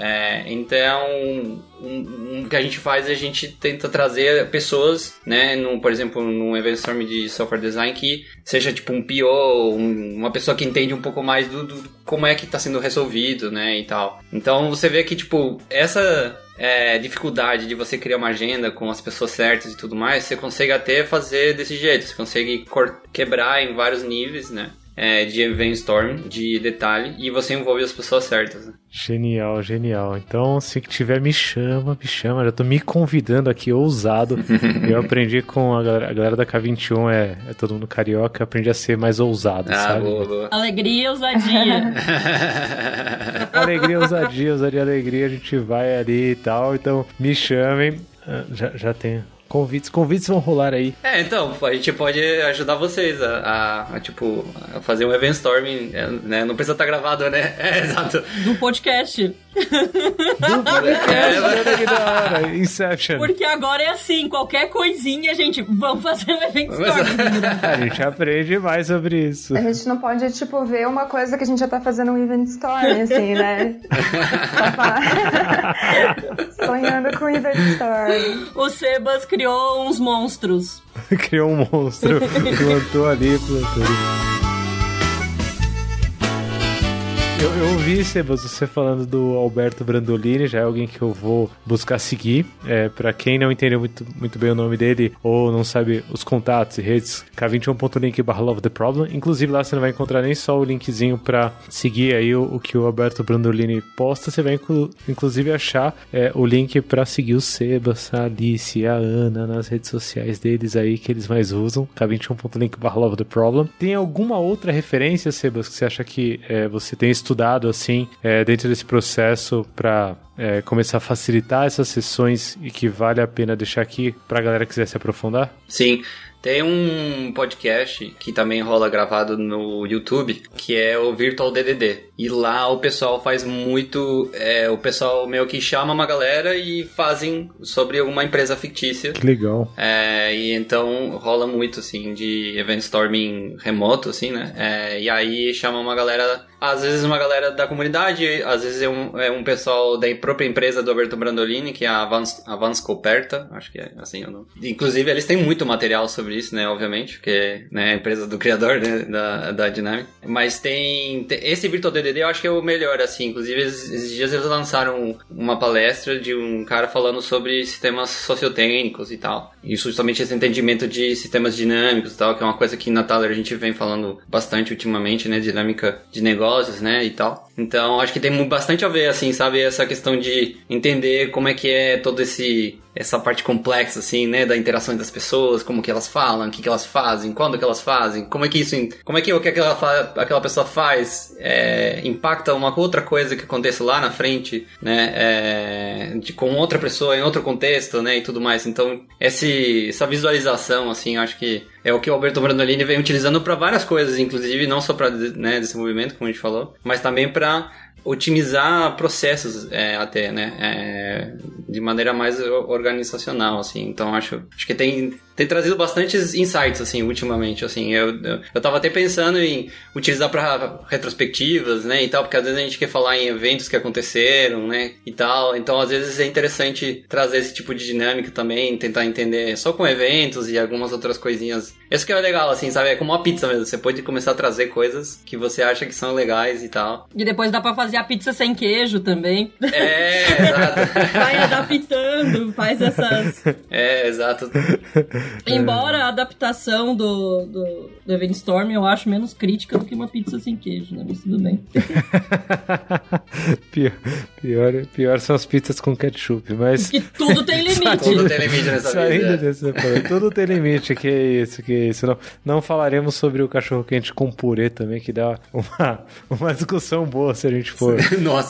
Então, o que a gente faz é a gente tenta trazer pessoas, né? Por exemplo, num Event Storm de software design que seja tipo um PO, uma pessoa que entende um pouco mais do como é que está sendo resolvido, né? E tal. Então, você vê que, tipo, essa... dificuldade de você criar uma agenda com as pessoas certas e tudo mais, você consegue até fazer desse jeito, você consegue quebrar em vários níveis, né? De Event Storm, de detalhe, e você envolve as pessoas certas, né? Genial. Então, se tiver, me chama. Já tô me convidando aqui, ousado. Eu aprendi com a galera da K21, é todo mundo carioca, eu aprendi a ser mais ousado, sabe? Boa. Alegria e ousadia. Alegria, a gente vai ali e tal. Então, me chamem. Já tenho... Convites vão rolar aí. Então, a gente pode ajudar vocês a fazer um Event Storming, né? Não precisa estar gravado, né? Exato. Do podcast. Inception. Porque agora é assim, qualquer coisinha, gente, vamos fazer um Event Storming. A gente aprende mais sobre isso. A gente não pode, ver uma coisa que a gente já tá fazendo um Event Storming, assim, né? Sonhando com Event Storming. O Sebas criou uns monstros. Criou um monstro. Plantou ali. Eu ouvi, Sebas, você falando do Alberto Brandolini, já é alguém que eu vou buscar seguir. Pra quem não entendeu muito bem o nome dele, ou não sabe os contatos e redes, k21.link/LoveTheProblem. Inclusive lá você não vai encontrar nem só o linkzinho pra seguir aí o que o Alberto Brandolini posta, você vai inclusive achar o link pra seguir o Sebas, a Alice, a Ana nas redes sociais deles aí que eles mais usam, k21.link/LoveTheProblem. Tem alguma outra referência, Sebas, que você acha que você tem estudado assim, dentro desse processo para começar a facilitar essas sessões e que vale a pena deixar aqui para a galera que quiser se aprofundar? Sim, Tem um podcast que também rola gravado no YouTube, que é o Virtual DDD. E lá o pessoal faz muito... o pessoal meio que chama uma galera e fazem sobre uma empresa fictícia. Que legal. E então rola muito, assim, de event storming remoto, assim, né? E aí chama uma galera... Às vezes uma galera da comunidade, às vezes é um pessoal da própria empresa do Alberto Brandolini, que é a Avans Coperta, acho que é assim o nome. Inclusive, eles têm muito material sobre isso, né, obviamente, porque é a empresa do criador, né, da Dynamic. Mas tem esse Virtual DDD, eu acho que é o melhor, assim. Inclusive, esses dias eles lançaram uma palestra de um cara falando sobre sistemas sociotécnicos e tal. E justamente esse entendimento de sistemas dinâmicos e tal, que é uma coisa que na Thaler a gente vem falando bastante ultimamente, né, dinâmica de negócios, né, e tal. Então, acho que tem bastante a ver, assim, sabe, essa questão de entender como é que é todo essa parte complexa, assim, né, da interação das pessoas, como que elas falam, o que elas fazem, quando que elas fazem, como é que o que aquela pessoa faz impacta uma outra coisa que acontece lá na frente, né, com outra pessoa em outro contexto, né, e tudo mais. Então, essa visualização, assim, acho que é o que o Alberto Brandolini vem utilizando para várias coisas, inclusive não só para, né, desenvolvimento, como a gente falou, mas também para otimizar processos até, né, de maneira mais organizacional, assim. Então acho que tem trazido bastantes insights, assim, ultimamente, assim. Eu tava até pensando em utilizar para retrospectivas, né, e tal, porque às vezes a gente quer falar em eventos que aconteceram, né, e tal. Então às vezes é interessante trazer esse tipo de dinâmica também, tentar entender só com eventos e algumas outras coisinhas. Isso que é legal, assim, sabe? É como uma pizza mesmo. Você pode começar a trazer coisas que você acha que são legais e tal. E depois dá pra fazer a pizza sem queijo também. Exato. Vai adaptando, faz essas... Exato. Embora a adaptação do Event Storm eu acho menos crítica do que uma pizza sem queijo, né? Mas tudo bem. Pior são as pizzas com ketchup, mas... Porque tudo tem limite. Tudo tem limite nessa vida. Tudo tem limite, que isso. Não falaremos sobre o cachorro-quente com purê também, que dá uma discussão boa se a gente for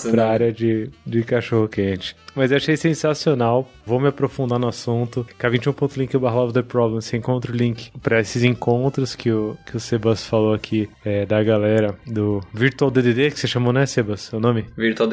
pra área de cachorro-quente. Mas eu achei sensacional. Vou me aprofundar no assunto. K21.link/LoveTheProblem. Você encontra o link para esses encontros que o Sebas falou aqui, da galera do Virtual DDD, que você chamou, né, Sebas? O nome? Virtual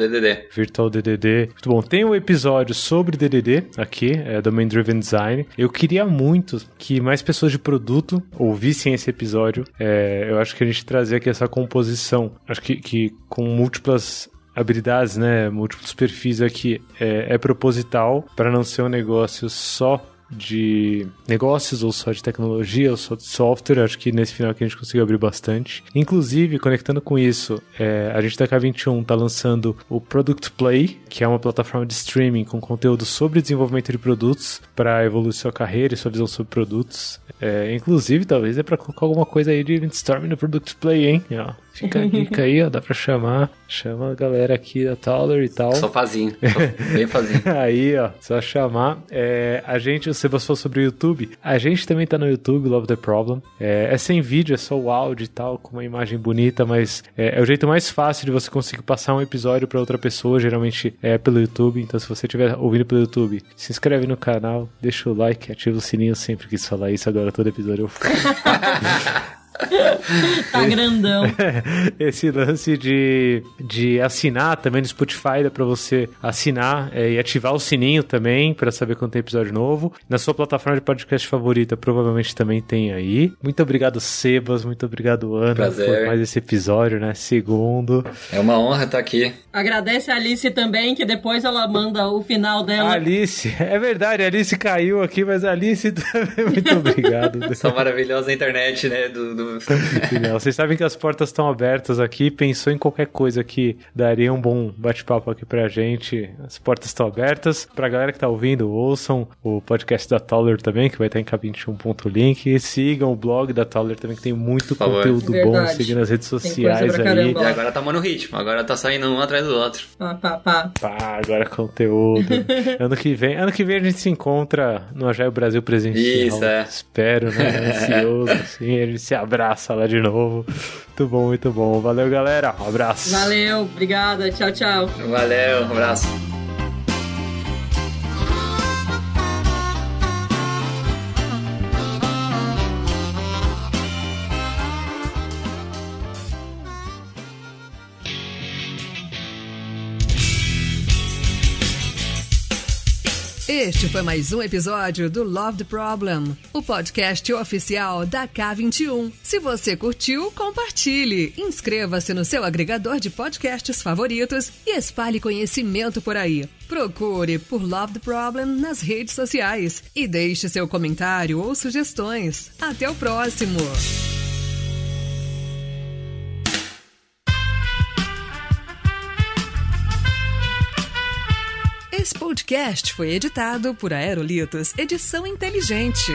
DDD. Muito bom. Tem um episódio sobre DDD aqui, Domain Driven Design. Eu queria muito que mais pessoas de produto ouvissem esse episódio. Eu acho que a gente trazer aqui essa composição. Acho que com múltiplas habilidades, né, múltiplos perfis aqui, é proposital para não ser um negócio só de negócios ou só de tecnologia ou só de software. Acho que nesse final aqui a gente conseguiu abrir bastante. Inclusive, conectando com isso, a gente da K21 tá lançando o Product Play, que é uma plataforma de streaming com conteúdo sobre desenvolvimento de produtos para evoluir sua carreira e sua visão sobre produtos. Inclusive, talvez para colocar alguma coisa aí de Event Storm no Product Play, hein? Fica a dica aí, ó, dá pra chama a galera aqui da Thaler e tal. Só fazinho, bem fazinho. Aí, ó, só chamar. A gente, se você for sobre o YouTube, a gente também tá no YouTube, Love the Problem. É sem vídeo, é só o áudio e tal, com uma imagem bonita, mas é o jeito mais fácil de você conseguir passar um episódio pra outra pessoa, geralmente é pelo YouTube. Então, se você estiver ouvindo pelo YouTube, se inscreve no canal, deixa o like, ativa o sininho. Eu sempre quis falar isso, agora todo episódio eu falo. Tá grandão. Esse lance de assinar também no Spotify, dá pra você assinar e ativar o sininho também pra saber quando tem episódio novo. Na sua plataforma de podcast favorita provavelmente também tem aí. Muito obrigado, Sebas, muito obrigado, Ana. Prazer. Por mais esse episódio, né? Segundo. É uma honra estar aqui. Agradece a Alice também, que depois ela manda o final dela. Alice, é verdade, a Alice caiu aqui, mas a Alice também, muito obrigado. Essa maravilhosa internet, né, Vocês sabem que as portas estão abertas aqui. Pensou em qualquer coisa que daria um bom bate-papo aqui pra gente, as portas estão abertas. Pra galera que tá ouvindo, ouçam o podcast da Thaler também, que vai estar em K21.link. Sigam o blog da Thaler também, que tem muito conteúdo bom. Sigam nas redes sociais aí. E agora tá no ritmo, agora tá saindo um atrás do outro. Pá, agora conteúdo. Ano que vem a gente se encontra no Agile Brasil presencial. Isso, Espero, né? Ansioso, assim, a gente se abraça lá de novo. Muito bom. Valeu, galera. Um abraço. Valeu, obrigada. Tchau, tchau. Valeu, um abraço. Este foi mais um episódio do Love the Problem, o podcast oficial da K21. Se você curtiu, compartilhe, inscreva-se no seu agregador de podcasts favoritos e espalhe conhecimento por aí. Procure por Love the Problem nas redes sociais e deixe seu comentário ou sugestões. Até o próximo! Esse podcast foi editado por Aerolitos Edição Inteligente.